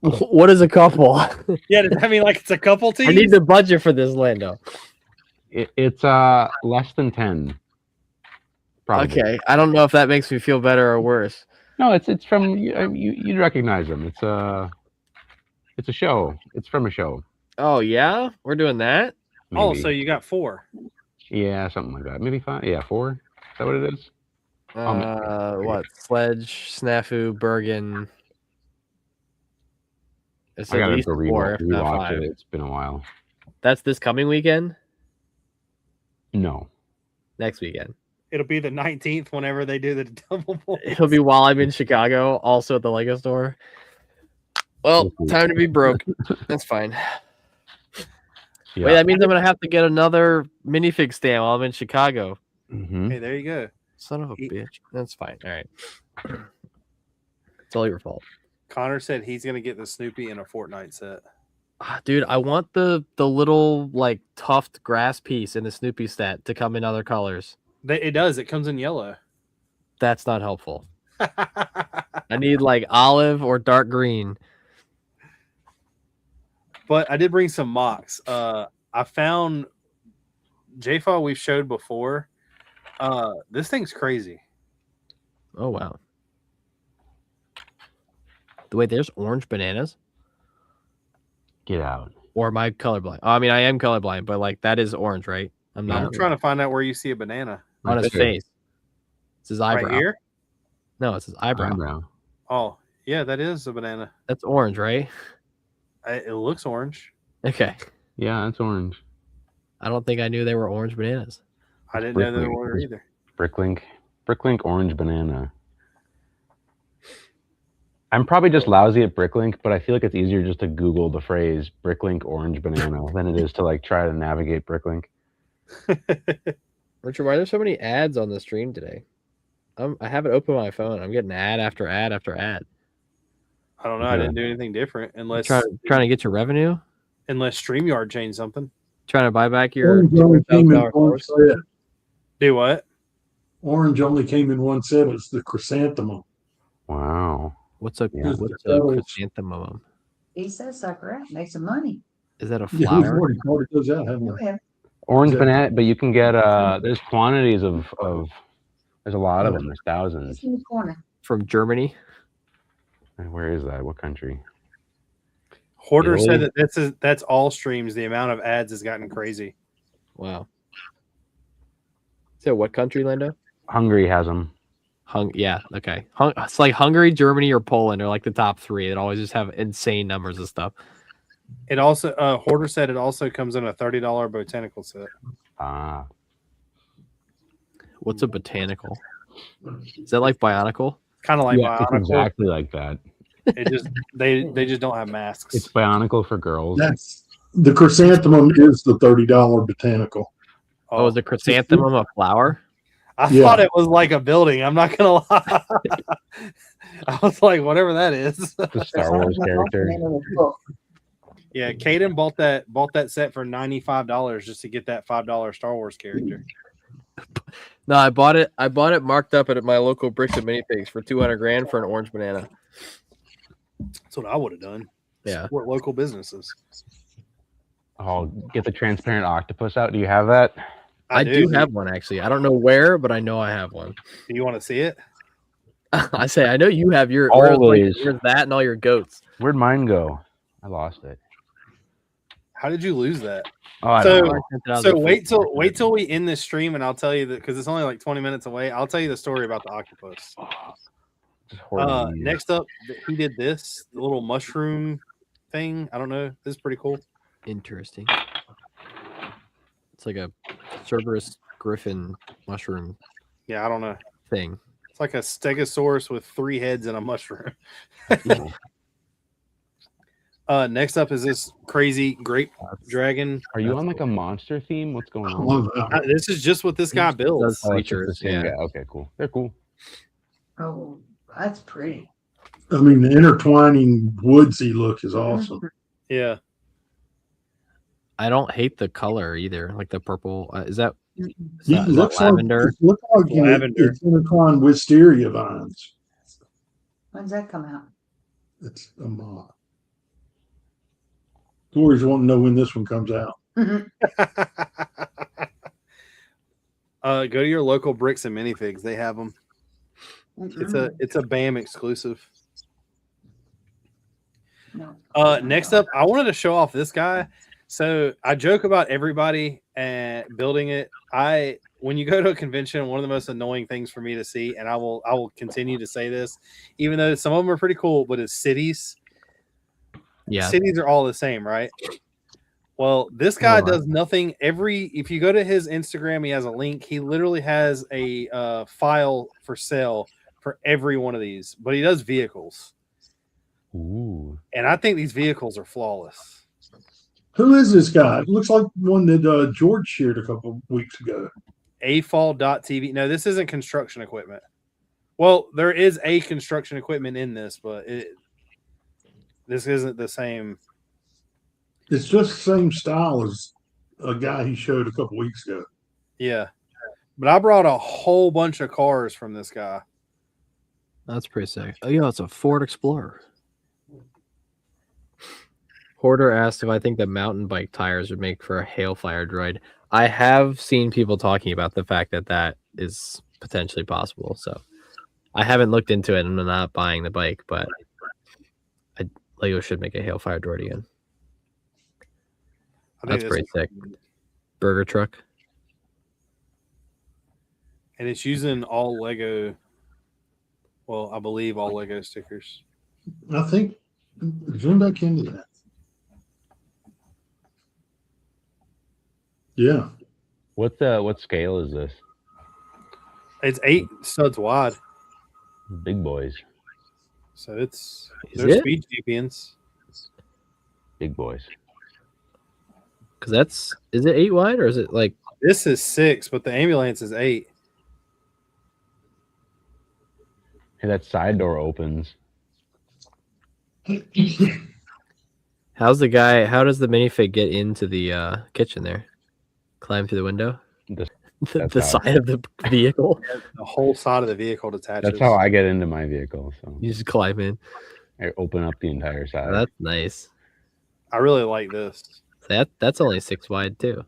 What is a couple? Yeah, does that mean like it's a couple teams? I need the budget for this, Lando. It's less than 10. Probably. Okay, I don't know if that makes me feel better or worse. No, it's from you'd recognize them. It's a show. It's from a show. Oh yeah, we're doing that. Maybe. Oh, so you got 4. Yeah, something like that. Maybe 5. Yeah, 4. Is that what it is? What? Sledge, Snafu, Bergen. It's I at gotta least go 4, if not rewatch 5. it. It's been a while. That's this coming weekend. No. Next weekend. It'll be the 19th whenever they do the double points. It'll be while I'm in Chicago, also at the Lego store. Well, time to be broke. That's fine. Yeah. Wait, that means I'm gonna have to get another minifig stand while I'm in Chicago. Mhm. Hey, there you go. Son of a bitch. That's fine. All right. It's all your fault. Connor said he's gonna get the Snoopy in a Fortnite set. Dude, I want the little like tuft grass piece in the Snoopy stat to come in other colors. It does. It comes in yellow. That's not helpful. I need like olive or dark green. But I did bring some mocks. I found J-File we've showed before. This thing's crazy. Oh wow. Wait, there's orange bananas? Get out. Or am I colorblind? Oh, I mean, I am colorblind, but like that is orange, right? I'm not I'm trying to find out where you see a banana. on his Right there. face. It's his eyebrow. Right here? No, it's his eyebrow. Eyebrow. Oh, yeah, that is a banana. That's orange, right? It looks orange. Okay. Yeah, that's orange. I don't think I knew they were orange bananas. I didn't know they Bricklink. were either. Bricklink orange banana. I'm probably just lousy at Bricklink, but I feel like it's easier just to Google the phrase Bricklink orange banana than it is to like try to navigate Bricklink. Richard, why are there so many ads on the stream today? I have it open on my phone. I'm getting ad after ad after ad. I don't know. I didn't do anything different unless Trying to get your revenue. unless StreamYard changed something. Trying to buy back your Orange only came in $200,000 one course. set. Do what? Orange only came in one set. It's the chrysanthemum. Wow. What's a Yeah. chrysanthemum? He says sucker out, make some money. Is that a Yeah, we've flower? already sorted those out, haven't Go we? ahead. Orange Yeah. banana, but you can get there's quantities of there's a lot of them. There's It's thousands. in the corner. From Germany? Where is that? What country? Hoarder Italy? said that that's all streams. The amount of ads has gotten crazy. Wow. So what country, Lando? Hungary has them. Yeah, okay. It's like Hungary, Germany, or Poland are like the top 3 that always just have insane numbers of stuff. It also Hoarder said it also comes in a $30 botanical set. Ah. What's a botanical? Is that like Bionicle? Kind of like Yeah, it's Bionicle. exactly like that. It just they just don't have masks. It's Bionicle for girls. That's the chrysanthemum is the $30 botanical. Oh, is a chrysanthemum a flower? I Yeah. thought it was like a building. I'm not gonna lie. I was like, whatever that is. The Star Wars character. Yeah, Caden bought that set for $95 just to get that $5 Star Wars character. No, I bought it marked up at my local Bricks and minifigs for $200,000 for an orange banana. That's what I would have done. Yeah. Support local businesses. Oh, get the transparent octopus out. Do you have that? I do have one actually. I don't know where, but I know I have one. Do you want to see it? I say I know you have your Always. where's that and all your goats. Where'd mine go? I lost it. How did you lose that? Oh, I So- don't know. So wait till we end this stream and I'll tell you that because it's only like 20 minutes away. I'll tell you the story about the octopus. Just hoarding these. Next up, he did this the little mushroom thing. I don't know. This is pretty cool. Interesting. It's like a Cerberus griffin mushroom Yeah, I don't know. thing. It's like a stegosaurus with 3 heads and a mushroom. Next up is this crazy grape dragon. Are you on like a monster theme? What's going I on? love that. This is just what this guy builds. Oh, it's just the Creatures, same yeah. guy. Okay, cool. They're cool. Oh, that's pretty. I mean, the intertwining woodsy look is awesome. Yeah. I don't hate the color either. Like the purple. Is that Mm-mm. It is that lavender? It looks like It's lavender. it's intertwined wisteria vines. When's that come out? It's a moth. Tori's wanting to know when this one comes out. Go to your local Bricks and Minifigs. They have them. It's a BAM exclusive. No. Next up, I wanted to show off this guy. So I joke about everybody and building it. When you go to a convention, one of the most annoying things for me to see, and I will continue to say this, even though some of them are pretty cool, but it's cities. Yeah. Cities are all the same, right? Well, this guy does nothing. If you go to his Instagram, he has a link. He literally has a file for sale for every one of these, but he does vehicles. Ooh. And I think these vehicles are flawless. Who is this guy? It looks like one that George shared a couple of weeks ago. afall.tv. No, this isn't construction equipment. Well, there is a construction equipment in this, but this isn't the same. It's just the same style as a guy he showed a couple weeks ago. Yeah. But I brought a whole bunch of cars from this guy. That's pretty sick. Oh, yeah, it's a Ford Explorer. Hoarder asked if I think the mountain bike tires would make for a hailfire droid. I have seen people talking about the fact that that is potentially possible. So I haven't looked into it, and I'm not buying the bike, but Lego should make a hailfire droid again. That's pretty sick. Burger truck. And it's using all Lego. Well, I believe all Lego stickers. I think zoom back into that. Yeah. What scale is this? It's 8 studs wide. Big boys. So it's Is they're it? speed champions. Big boys. Because is it 8 wide or is it like This is 6, but the ambulance is 8. Hey, that side door opens. how does the minifig get into the kitchen there? Climb through the window? The side of the vehicle? The whole side of the vehicle detaches. That's how I get into my vehicle. So You just climb in. I open up the entire side. Oh, that's nice. I really like this. That's only 6 wide too.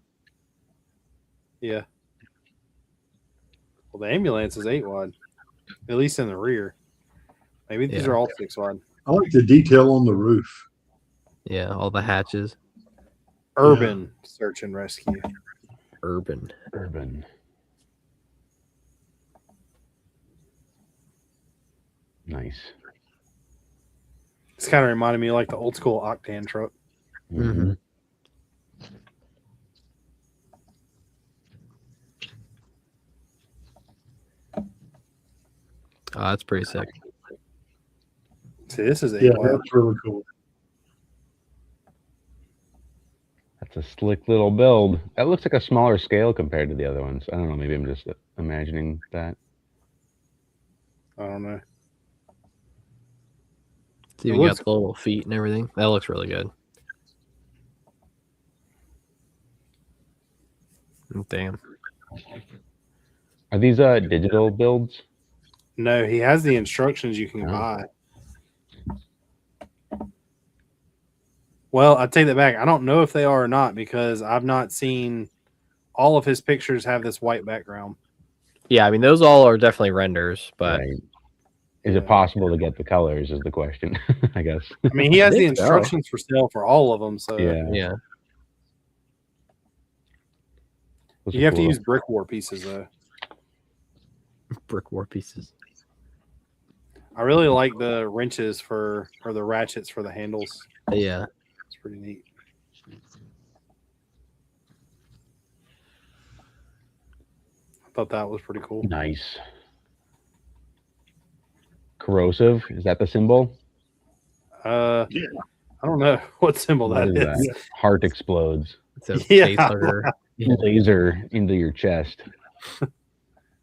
Yeah. Well, the ambulance is 8 wide, at least in the rear. Maybe these Yeah. are all 6 wide. I like the detail on the roof. Yeah, all the hatches. Urban search and rescue. Urban. Nice. It's kind of reminded me of like the old school Octane truck. Mm-hmm. Oh, that's pretty sick. See, this is 8 Yeah, wide. that's really cool. That's a slick little build. That looks like a smaller scale compared to the other ones. I don't know. Maybe I'm just imagining that. I don't know. So you got the little feet and everything. That looks really good. Damn. Are these digital builds? No, he has the instructions you can Oh. buy. Well, I take that back. I don't know if they are or not because I've not seen all of his pictures have this white background. Yeah, I mean those all are definitely renders, but Right. Is it possible to get the colors? Is the question, I guess. I mean, he has the think so. instructions for sale for all of them, so yeah. Those you are have to cool. use brick war pieces though. Brick war pieces. I really like the wrenches or the ratchets for the handles. Yeah. It's pretty neat. I thought that was pretty cool. Nice. Corrosive. Is that the symbol? Yeah. Yeah. I don't know what symbol What that is is. that? Heart explodes. It's a Yeah. facehugger. Laser into your chest.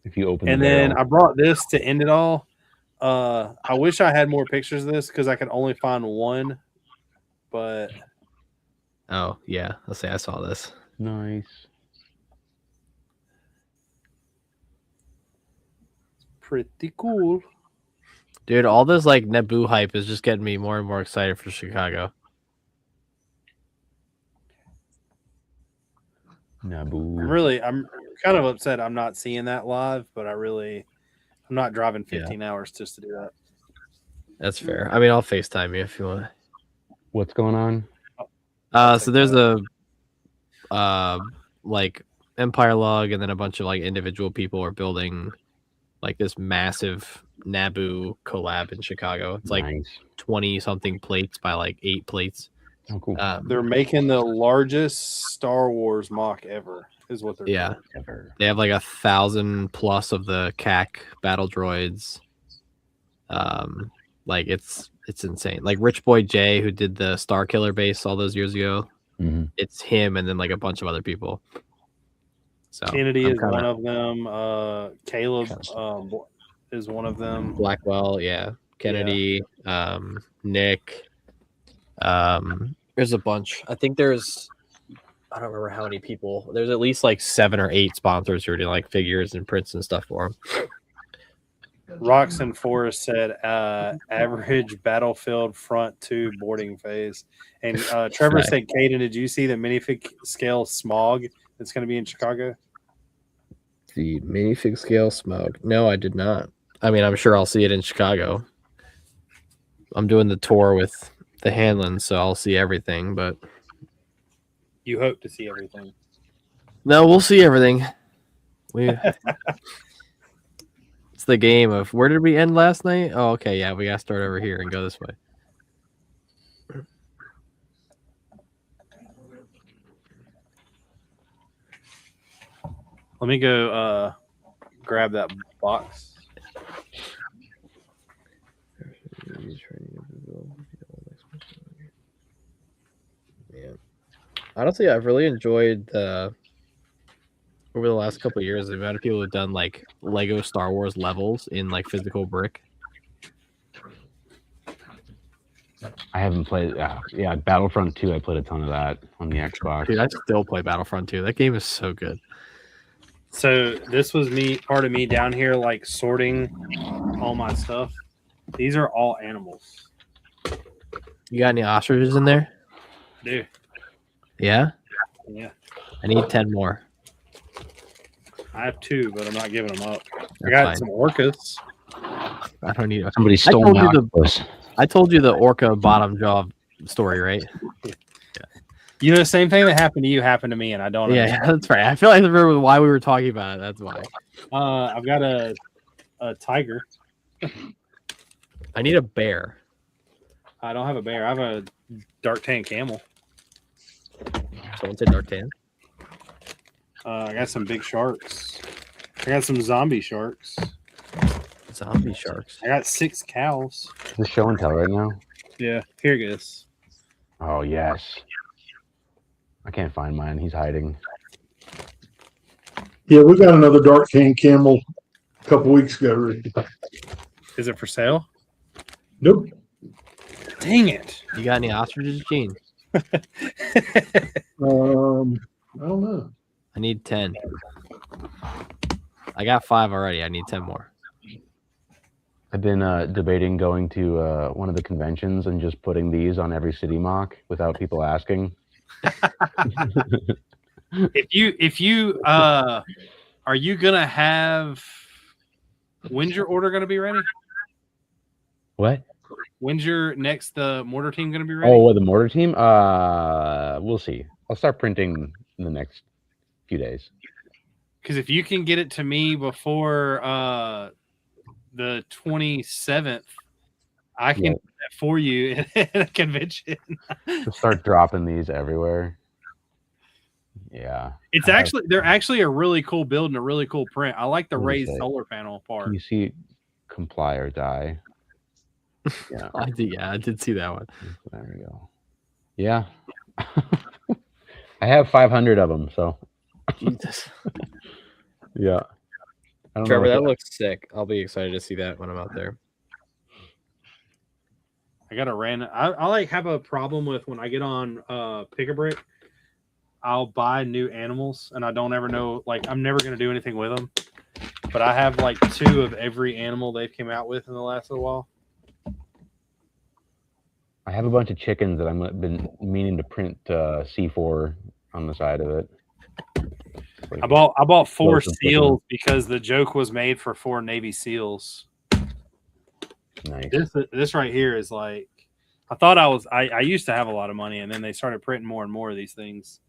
If you open And the then barrel. I brought this to end it all. I wish I had more pictures of this because I could only find one, but Oh yeah, let's say I saw this. Nice. Pretty cool. Dude, all this like Naboo hype is just getting me more and more excited for Chicago. Naboo. I'm kind of upset I'm not seeing that live, but I'm not driving 15 hours just to do that. That's fair. I mean, I'll FaceTime you if you want. What's going on? So there's a like Empire Log, and then a bunch of like individual people are building like this massive Naboo collab in Chicago. It's like Nice. 20 something plates by like 8 plates. Oh, cool. They're making the largest Star Wars mock ever, is what they're doing. Ever. They have like 1,000 plus of the CAC battle droids. Like it's insane. Like Rich Boy J, who did the Star Killer base all those years ago, it's him, and then like a bunch of other people. So Kennedy is one of them. Caleb is one of them. Blackwell, yeah. Kennedy, Nick. There's a bunch. I think I don't remember how many people. There's at least like 7 or 8 sponsors who are doing like figures and prints and stuff for them. Roxanne Forrest said average Battlefield front 2 boarding phase. And Trevor said, Caden, did you see the minifig scale Smog that's going to be in Chicago? The minifig scale Smog. No, I did not. I mean, I'm sure I'll see it in Chicago. I'm doing the tour with the Hanlon, so I'll see everything, but You hope to see everything. no, we'll see everything. It's the game of where did we end last night? Oh, okay, yeah, we gotta start over here and go this way. Let me go grab that box. Yeah. Honestly, I've really enjoyed over the last couple of years the amount of people who've done like Lego Star Wars levels in like physical brick. I haven't played. Battlefront 2. I played a ton of that on the Xbox. Dude, I still play Battlefront 2. That game is so good. So this was part of me down here, like sorting all my stuff. These are all animals. You got any ostriches in there? Dude. Yeah? Yeah. I need 10 more. I have 2, but I'm not giving them up. That's I got fine. some orcas. I don't need. Somebody stole my octopus. I told you the orca bottom jaw story, right? You know, the same thing that happened to you happened to me, and I don't. Yeah, that's right. I feel like I remember why we were talking about it. That's why. I've got a tiger. I need a bear. I don't have a bear. I have a dark tan camel. Someone said dark tan. I got some big sharks. I got some zombie sharks. Zombie sharks. I got 6 cows. Is this show and tell right now? Yeah, here it is. Oh, yes. I can't find mine. He's hiding. Yeah, we got another dark tan camel a couple weeks ago, Ricky. Is it for sale? Nope. Dang it. You got any ostriches, Gene? I don't know. I need 10. I got 5 already. I need 10 more. I've been debating going to one of the conventions and just putting these on every city mock without people asking. If you are you gonna have when's your order gonna be ready? What? When's your next the mortar team gonna be ready? Oh, the mortar team? We'll see. I'll start printing in the next few days. Because if you can get it to me before the 27th, I can do that for you at a convention. Just start dropping these everywhere. Yeah. They're actually a really cool build and a really cool print. I like the raised solar panel part. You see comply or die. Yeah. I did see that one. There we go. Yeah. I have 500 of them, so Jesus. yeah. I don't Trevor, know that looks sick. I'll be excited to see that when I'm out there. I got a random. I like have a problem with when I get on Pick a Brick. I'll buy new animals and I don't ever know. Like I'm never gonna do anything with them. But I have like 2 of every animal they've came out with in the last little while. I have a bunch of chickens that I've been meaning to print C4 on the side of it. I bought 4 Lots of seals because the joke was made for 4 Navy SEALs. Nice. This right here is like I thought I used to have a lot of money and then they started printing more and more of these things.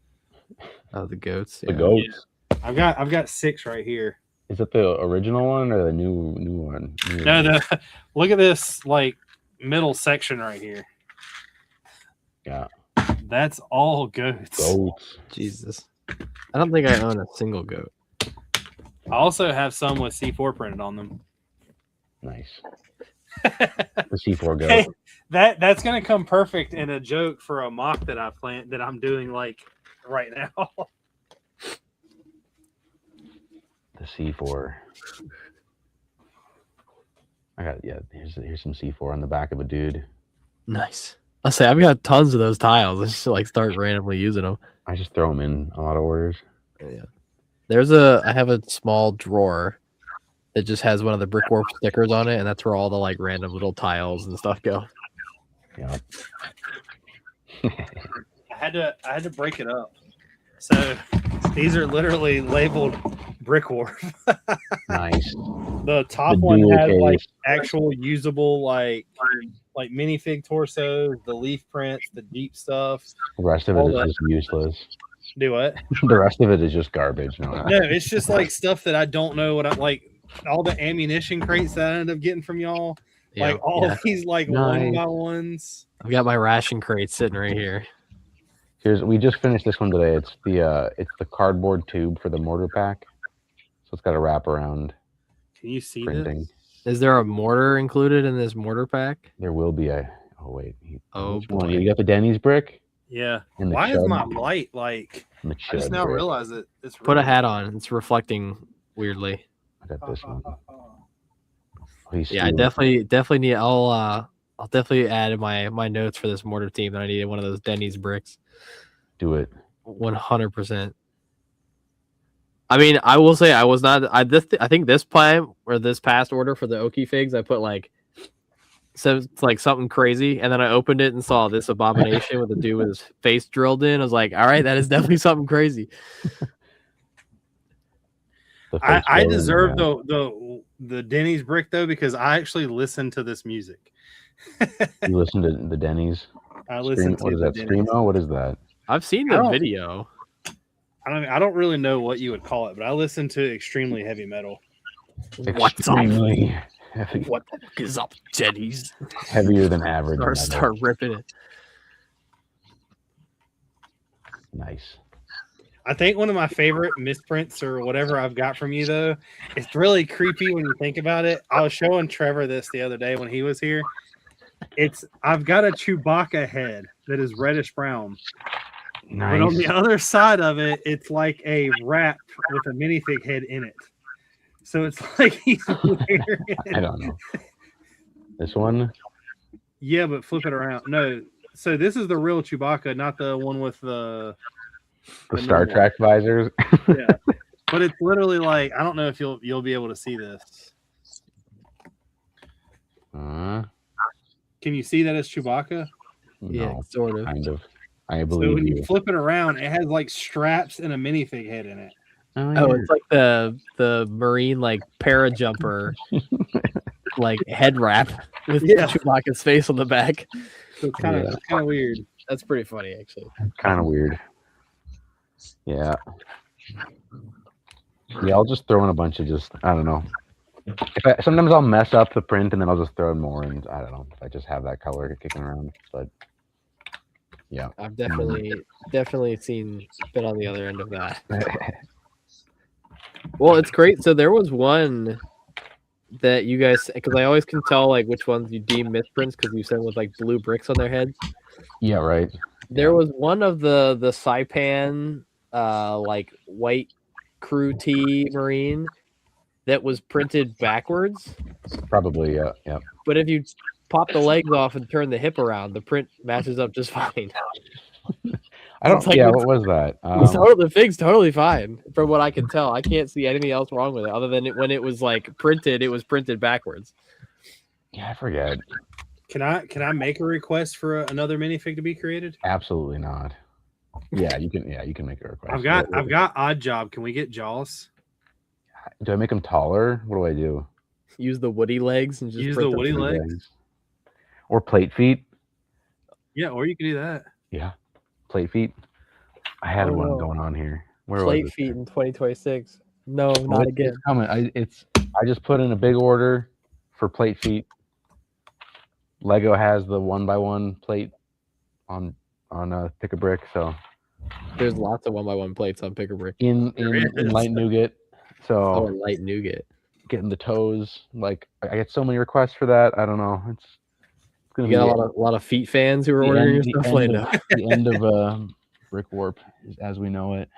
Oh, the goats. The goats. Yeah. I've got 6 right here. Is it the original one or the new one? No, look at this like middle section right here. Yeah. That's all goats. Goats. Jesus. I don't think I own a single goat. I also have some with C4 printed on them. Nice. The C4 goat. Hey, that's gonna come perfect in a joke for a mock that I'm doing like right now. The C4. I got here's some C4 on the back of a dude. Nice. I'll say I've got tons of those tiles. I just like start randomly using them. I just throw them in a lot of orders. Yeah. I have a small drawer that just has one of the Brickwork stickers on it, and that's where all the like random little tiles and stuff go. Yeah. I had to break it up. So these are literally labeled Brickwork. Nice. The top The one dual has case. like actual usable like minifig torsos, the leaf prints, the deep stuff. The rest of it All is that. just useless. Do what? The rest of it is just garbage. No, it's just like stuff that I don't know what I like. All the ammunition crates that I ended up getting from y'all, Yeah, like all these like Nice. 1x1s. I've got my ration crate sitting right here. We just finished this one today. It's the cardboard tube for the mortar pack. So it's got a wrap around Can you see printing. this? Is there a mortar included in this mortar pack? There will be a which one? boy. You got the Denny's brick? Yeah. And the Why is chud? my light like? And the I just chud now brick. realize it. It's Put a really- hat on. It's reflecting weirdly. I got this one. Please Yeah, I definitely need. I'll definitely add in my notes for this mortar team that I needed one of those Denny's bricks. do it. 100%. I mean, I will say I was not. I think this time or this past order for the Okie figs, I put like something crazy, and then I opened it and saw this abomination with a dude with his face drilled in. I was like, all right, that is definitely something crazy. I deserve the Denny's brick though because I actually listened to this music. You listen to the Denny's. I listened to What is the that? Denny's. Screamo? What is that? I've seen I the don't- video. I don't really know what you would call it, but I listen to extremely heavy metal. What's up? Extremely heavy, What the fuck is up, Denny's? heavier than average. Start ripping it. Nice. I think one of my favorite misprints or whatever I've got from you though, it's really creepy when you think about it. I was showing Trevor this the other day when he was here. I've got a Chewbacca head that is reddish brown. Nice. But on the other side of it, it's like a wrap with a minifig head in it. So it's like he's wearing I don't know. This one? Yeah, but flip it around. No. So this is the real Chewbacca, not the one with the Star normal. Trek visors? Yeah. But it's literally like I don't know if you'll be able to see this. Uh, Can you see that it's Chewbacca? Yeah, no, sort of. kind of. I So believe when you you. flip it around, it has like straps and a minifig head in it. Oh, yeah. it's like the Marine like para jumper like head wrap with Yeah. Chewbacca's face on the back. So it's kind of weird. That's pretty funny, actually. Kind of weird. Yeah. Yeah, I'll just throw in a bunch of I don't know. Sometimes I'll mess up the print and then I'll just throw in more, and I don't know if I just have that color kicking around. But yeah. I've definitely been on the other end of that. Well, it's great. So there was one that you guys, because I always can tell like which ones you deem misprints because you send with like blue bricks on their heads. Yeah, right. There was one of the Saipan like white crew tee Marine that was printed backwards. Probably, yeah. But if you pop the legs off and turn the hip around, the print matches up just fine. I don't. It's like- Yeah, what was that? The fig's totally fine from what I can tell. I can't see anything else wrong with it other than when it was like printed, it was printed backwards. Yeah, I forget. Can I make a request for another minifig to be created? Absolutely not. Yeah, you can. Yeah, you can make a request. I've got Odd Job. Can we get Jaws? Do I make them taller? What do I do? Use the woody legs and just Use print the them. woody legs. Or plate feet? Yeah, or you can do that. Yeah, plate feet. I had Oh, one no. going on here. Where Plate was it? feet in 2026. No, Oh, not it's again. coming. I just put in a big order for plate feet. Lego has the 1x1 plate on Pick a Brick, so There's lots of 1x1 plates on Pick a Brick. in is. light nougat. Oh, So and light nougat. getting the toes, like I get so many requests for that. I don't know. It's gonna You be got a lot of feet fans who are the ordering your end, stuff the right end now. of, the end of Brick Warp as we know it.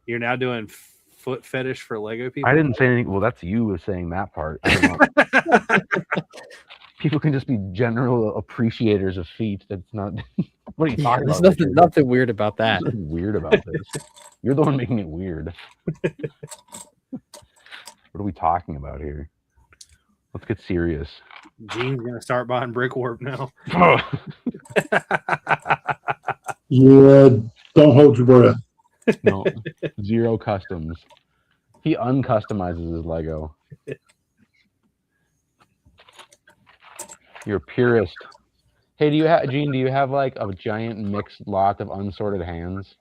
You're now doing foot fetish for Lego people. I didn't say anything. Well, that's you saying that part. I don't know. People can just be general appreciators of feet. That's not. What are you Yeah, talking there's about? nothing weird about that. There's nothing weird about this. You're the one making it weird. What are we talking about here? Let's get serious. Gene's gonna start buying Brick Warp now. Yeah, don't hold your breath. No, zero customs. He uncustomizes his Lego. You're a purist. Hey, Gene? Do you have like a giant mixed lot of unsorted hands?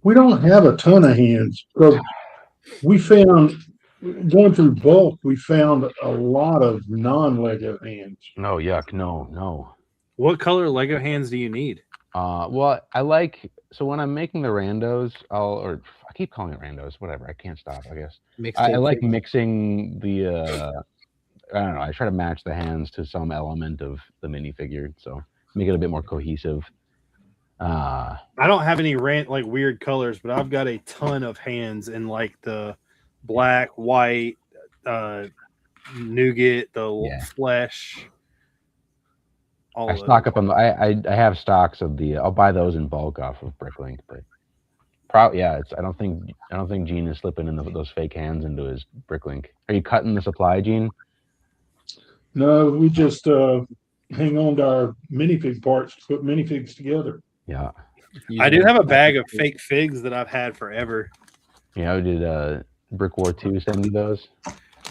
We don't have a ton of hands because we found going through bulk, we found a lot of non-Lego hands. No, yuck. No. What color Lego hands do you need? Well, I like, so when I'm making the randos, I keep calling it randos, whatever. I can't stop, I guess. I like mixing the, I don't know. I try to match the hands to some element of the minifigure, so make it a bit more cohesive. I don't have any like weird colors, but I've got a ton of hands in like the black, white, nougat, the flesh. I stock up on the. I have stocks of the. I'll buy those in bulk off of Bricklink, but it's. I don't think Gene is slipping in those fake hands into his Bricklink. Are you cutting the supply, Gene? No, we just hang on to our minifig parts to put minifigs together. Yeah. I do have a bag of fake figs that I've had forever. Yeah, did Brick War 2 send you those?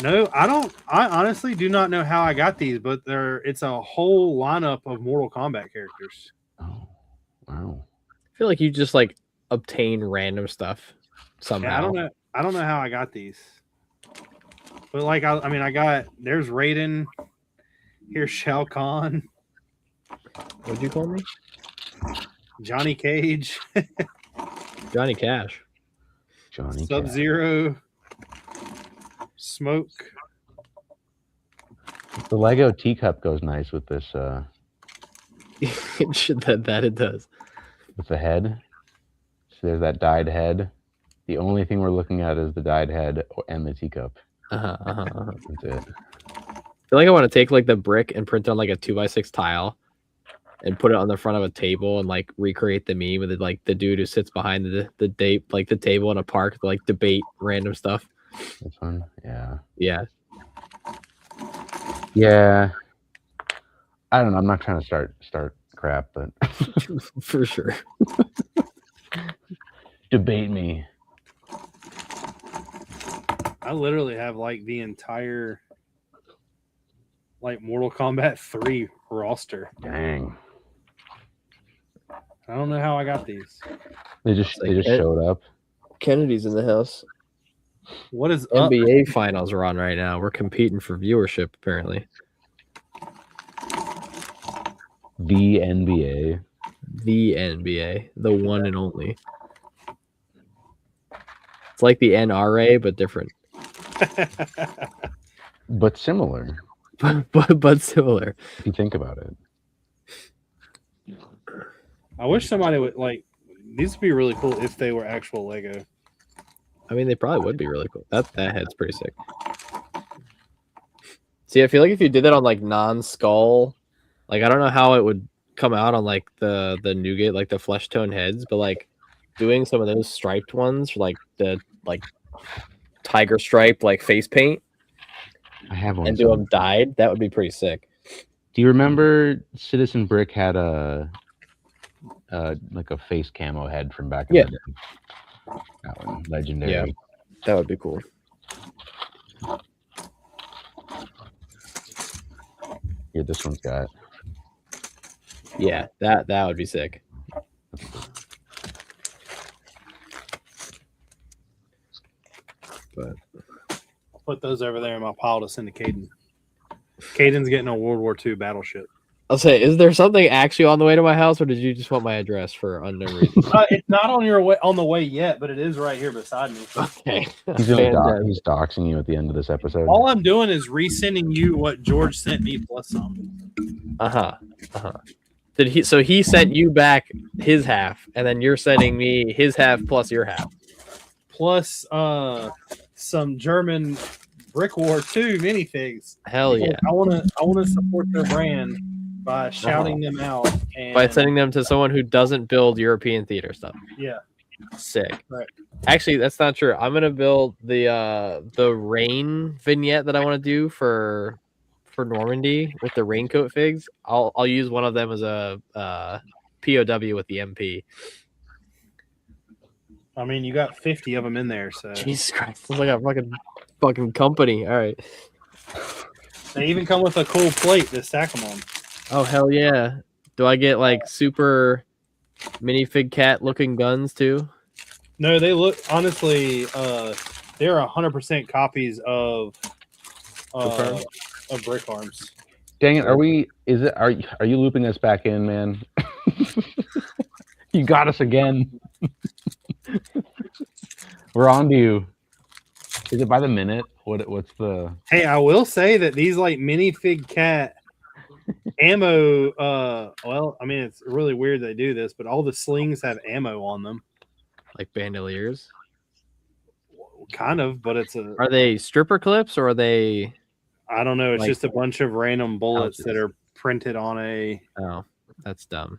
No, I don't. I honestly do not know how I got these, but it's a whole lineup of Mortal Kombat characters. Oh, wow. I feel like you just like obtain random stuff somehow. Yeah, I don't know how I got these. But like I got there's Raiden, here's Shao Kahn. What'd you call me? Johnny Cage. Johnny Cash. Johnny Sub-Zero. Smoke. The Lego teacup goes nice with this that it does. with the head. So there's that dyed head. The only thing we're looking at is the dyed head and the teacup. That's it. I feel like I want to take like the brick and print on like a 2x6 tile and put it on the front of a table and like recreate the meme with it, like the dude who sits behind the table in a park to like debate random stuff. This one, yeah. I don't know. I'm not trying to start crap, but for sure. Debate me. I literally have like the entire like Mortal Kombat 3 roster. Dang. I don't know how I got these. They just showed up. Kennedy's in the house. What is up? NBA finals are on right now. We're competing for viewership, apparently. The NBA. The NBA. The one and only. It's like the NRA, but different. But similar. but similar. If you think about it. I wish somebody would like these would be really cool if they were actual Lego. I mean, they probably would be really cool. That head's pretty sick. See, I feel like if you did that on like non-skull, like I don't know how it would come out on like the nougat, like the flesh tone heads, but like doing some of those striped ones, like the like tiger stripe like face paint, I have one. and do them dyed, that would be pretty sick. Do you remember Citizen Brick had a like a face camo head from back in Yeah. the day? That one, legendary. Yeah. That would be cool. Here, this one's got. Yeah, that would be sick. But I'll put those over there in my pile to send to Caden. Caden's getting a World War II battleship. I'll say, is there something actually on the way to my house, or did you just want my address for unknown reasons? It's not on the way yet, but it is right here beside me. Okay. He's he's doxing you at the end of this episode. All I'm doing is resending you what George sent me plus some. Did he? So he sent you back his half, and then you're sending me his half plus your half. Plus some German Brick War 2 minifigs. Hell yeah! I wanna support their brand by shouting them out and By sending them to someone who doesn't build European theater stuff. yeah. Sick. Right. Actually, that's not true. I'm gonna build the rain vignette that I want to do for Normandy with the raincoat figs. I'll use one of them as a POW with the MP. I mean, you got 50 of them in there, so Jesus Christ, it's like a fucking company. All right. they even come with a cool plate to stack them on. Oh hell yeah! Do I get like super minifig cat looking guns too? No, they look honestly. They're 100% copies of Brick Arms. Dang it! Are you looping us back in, man? You got us again. We're on to you. Is it by the minute? What's the? Hey, I will say that these like minifig cat ammo. Well, I mean, it's really weird they do this, but all the slings have ammo on them. Like bandoliers? Kind of, but it's a. Are they stripper clips or are they? I don't know. It's like- just a bunch of random bullets pouches? that are printed on a. Oh, that's dumb.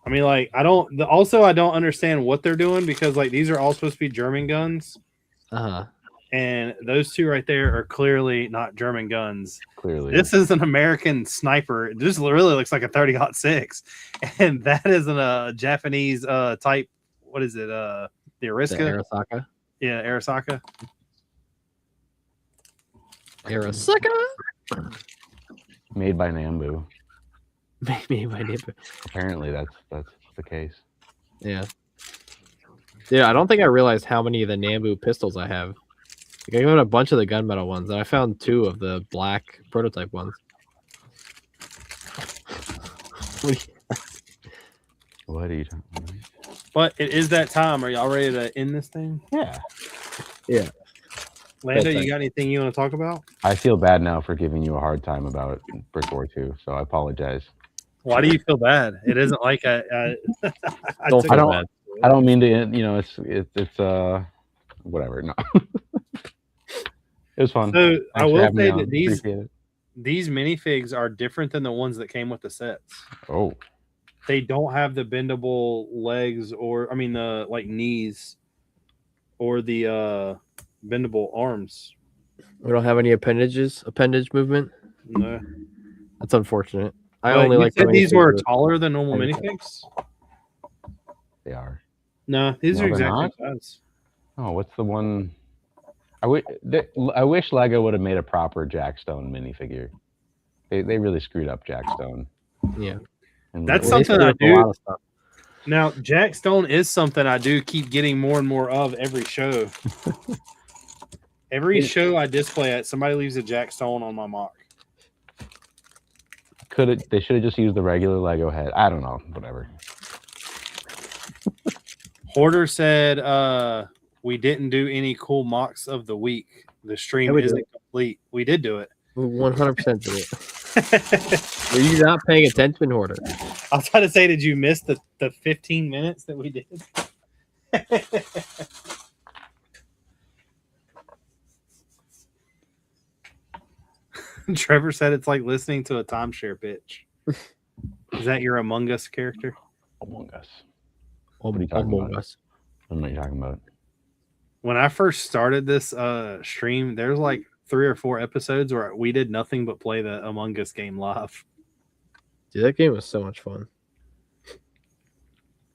I mean, like, I don't. Also, I don't understand what they're doing because, like, these are all supposed to be German guns, and those two right there are clearly not German guns. Clearly, This is an American sniper. This really looks like a 30-06, and that isn't a Japanese type. What is it? The Ariska? The Arasaka. Yeah, Arasaka. Arasaka. made by Nambu. Maybe my neighbor. Apparently, that's the case. Yeah. Yeah, I don't think I realized how many of the Nambu pistols I have. Like, I got a bunch of the gunmetal ones, and I found 2 of the black prototype ones. What are you talking about? But it is that time. Are y'all ready to end this thing? Yeah. Yeah. Lando, Bedtime. you got anything you want to talk about? I feel bad now for giving you a hard time about Brick War 2, so I apologize. Why do you feel bad? It isn't like I Don't took feel it don't- bad. I don't mean to, it's whatever. No. It was fun. So I Thanks for will having me say on. that Appreciate it. these minifigs are different than the ones that came with the sets. Oh, They don't have the bendable legs or the like knees or the bendable arms. We don't have any appendage movement. No. That's unfortunate. I But only you like said the these minifigs were with- taller than normal Okay. minifigs? they are. No, these No, are they're exactly not? the size. Oh, what's the one? I wish Lego would have made a proper Jack Stone minifigure. They really screwed up Jack Stone. Yeah. And That's Well, they something I screwed up a do. lot of stuff. Now, Jack Stone is something I do keep getting more and more of every show. Every show I display at, somebody leaves a Jack Stone on my mock. They should have just used the regular Lego head. I don't know. Whatever. Hoarder said we didn't do any cool mocks of the week. The stream Yeah, we isn't complete. We did do it. We 100% did it. Were you not paying attention, Hoarder? I was trying to say, did you miss the 15 minutes that we did? Trevor said it's like listening to a timeshare pitch. Is that your Among Us character? Among Us. What are you talking Among about? Us. What are you talking about? When I first started this stream, there's like 3 or 4 episodes where we did nothing but play the Among Us game live. Dude, that game was so much fun.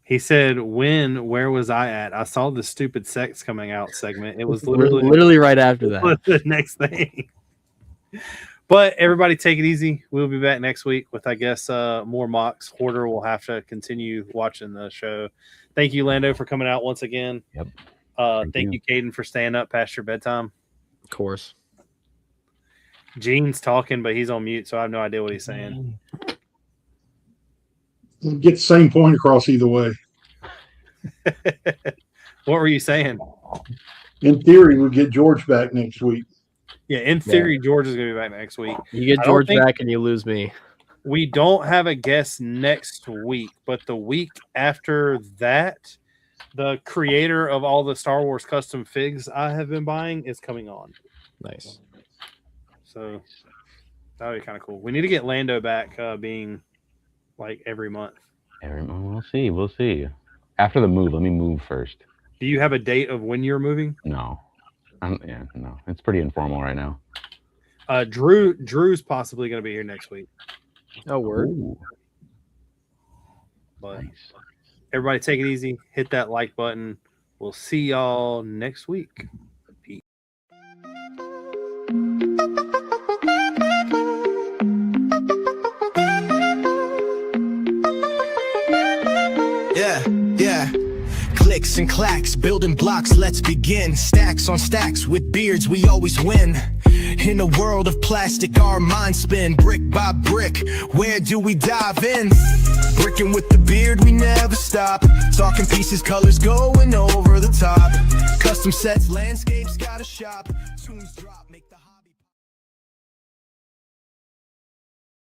He said, where was I at? I saw the stupid sex coming out segment. It was literally Literally right after that. the next thing. But everybody take it easy. We'll be back next week with, I guess, more mocks. Hoarder will have to continue watching the show. Thank you, Lando, for coming out once again. Yep. Thank you, Caden, for staying up past your bedtime. Of course. Gene's talking, but he's on mute, so I have no idea what he's saying. We'll get the same point across either way. What were you saying? In theory, we'll get George back next week. Yeah, in theory, George is going to be back next week. You get George back and you lose me. We don't have a guest next week, but the week after that, the creator of all the Star Wars custom figs I have been buying is coming on. Nice. So that would be kind of cool. We need to get Lando back being like every month. We'll see. We'll see. After the move, let me move first. Do you have a date of when you're moving? No. No. It's pretty informal right now. Drew's possibly going to be here next week. Oh, word. Ooh, But nice. everybody take it easy. Hit that like button. We'll see y'all next week. Peace. Yeah. Clicks and clacks, building blocks, let's begin. Stacks on stacks, with beards we always win. In a world of plastic, our minds spin. Brick by brick, where do we dive in? Brickin' with the beard, we never stop. Talking pieces, colors going over the top. Custom sets, landscapes, got a shop. Tunes drop, make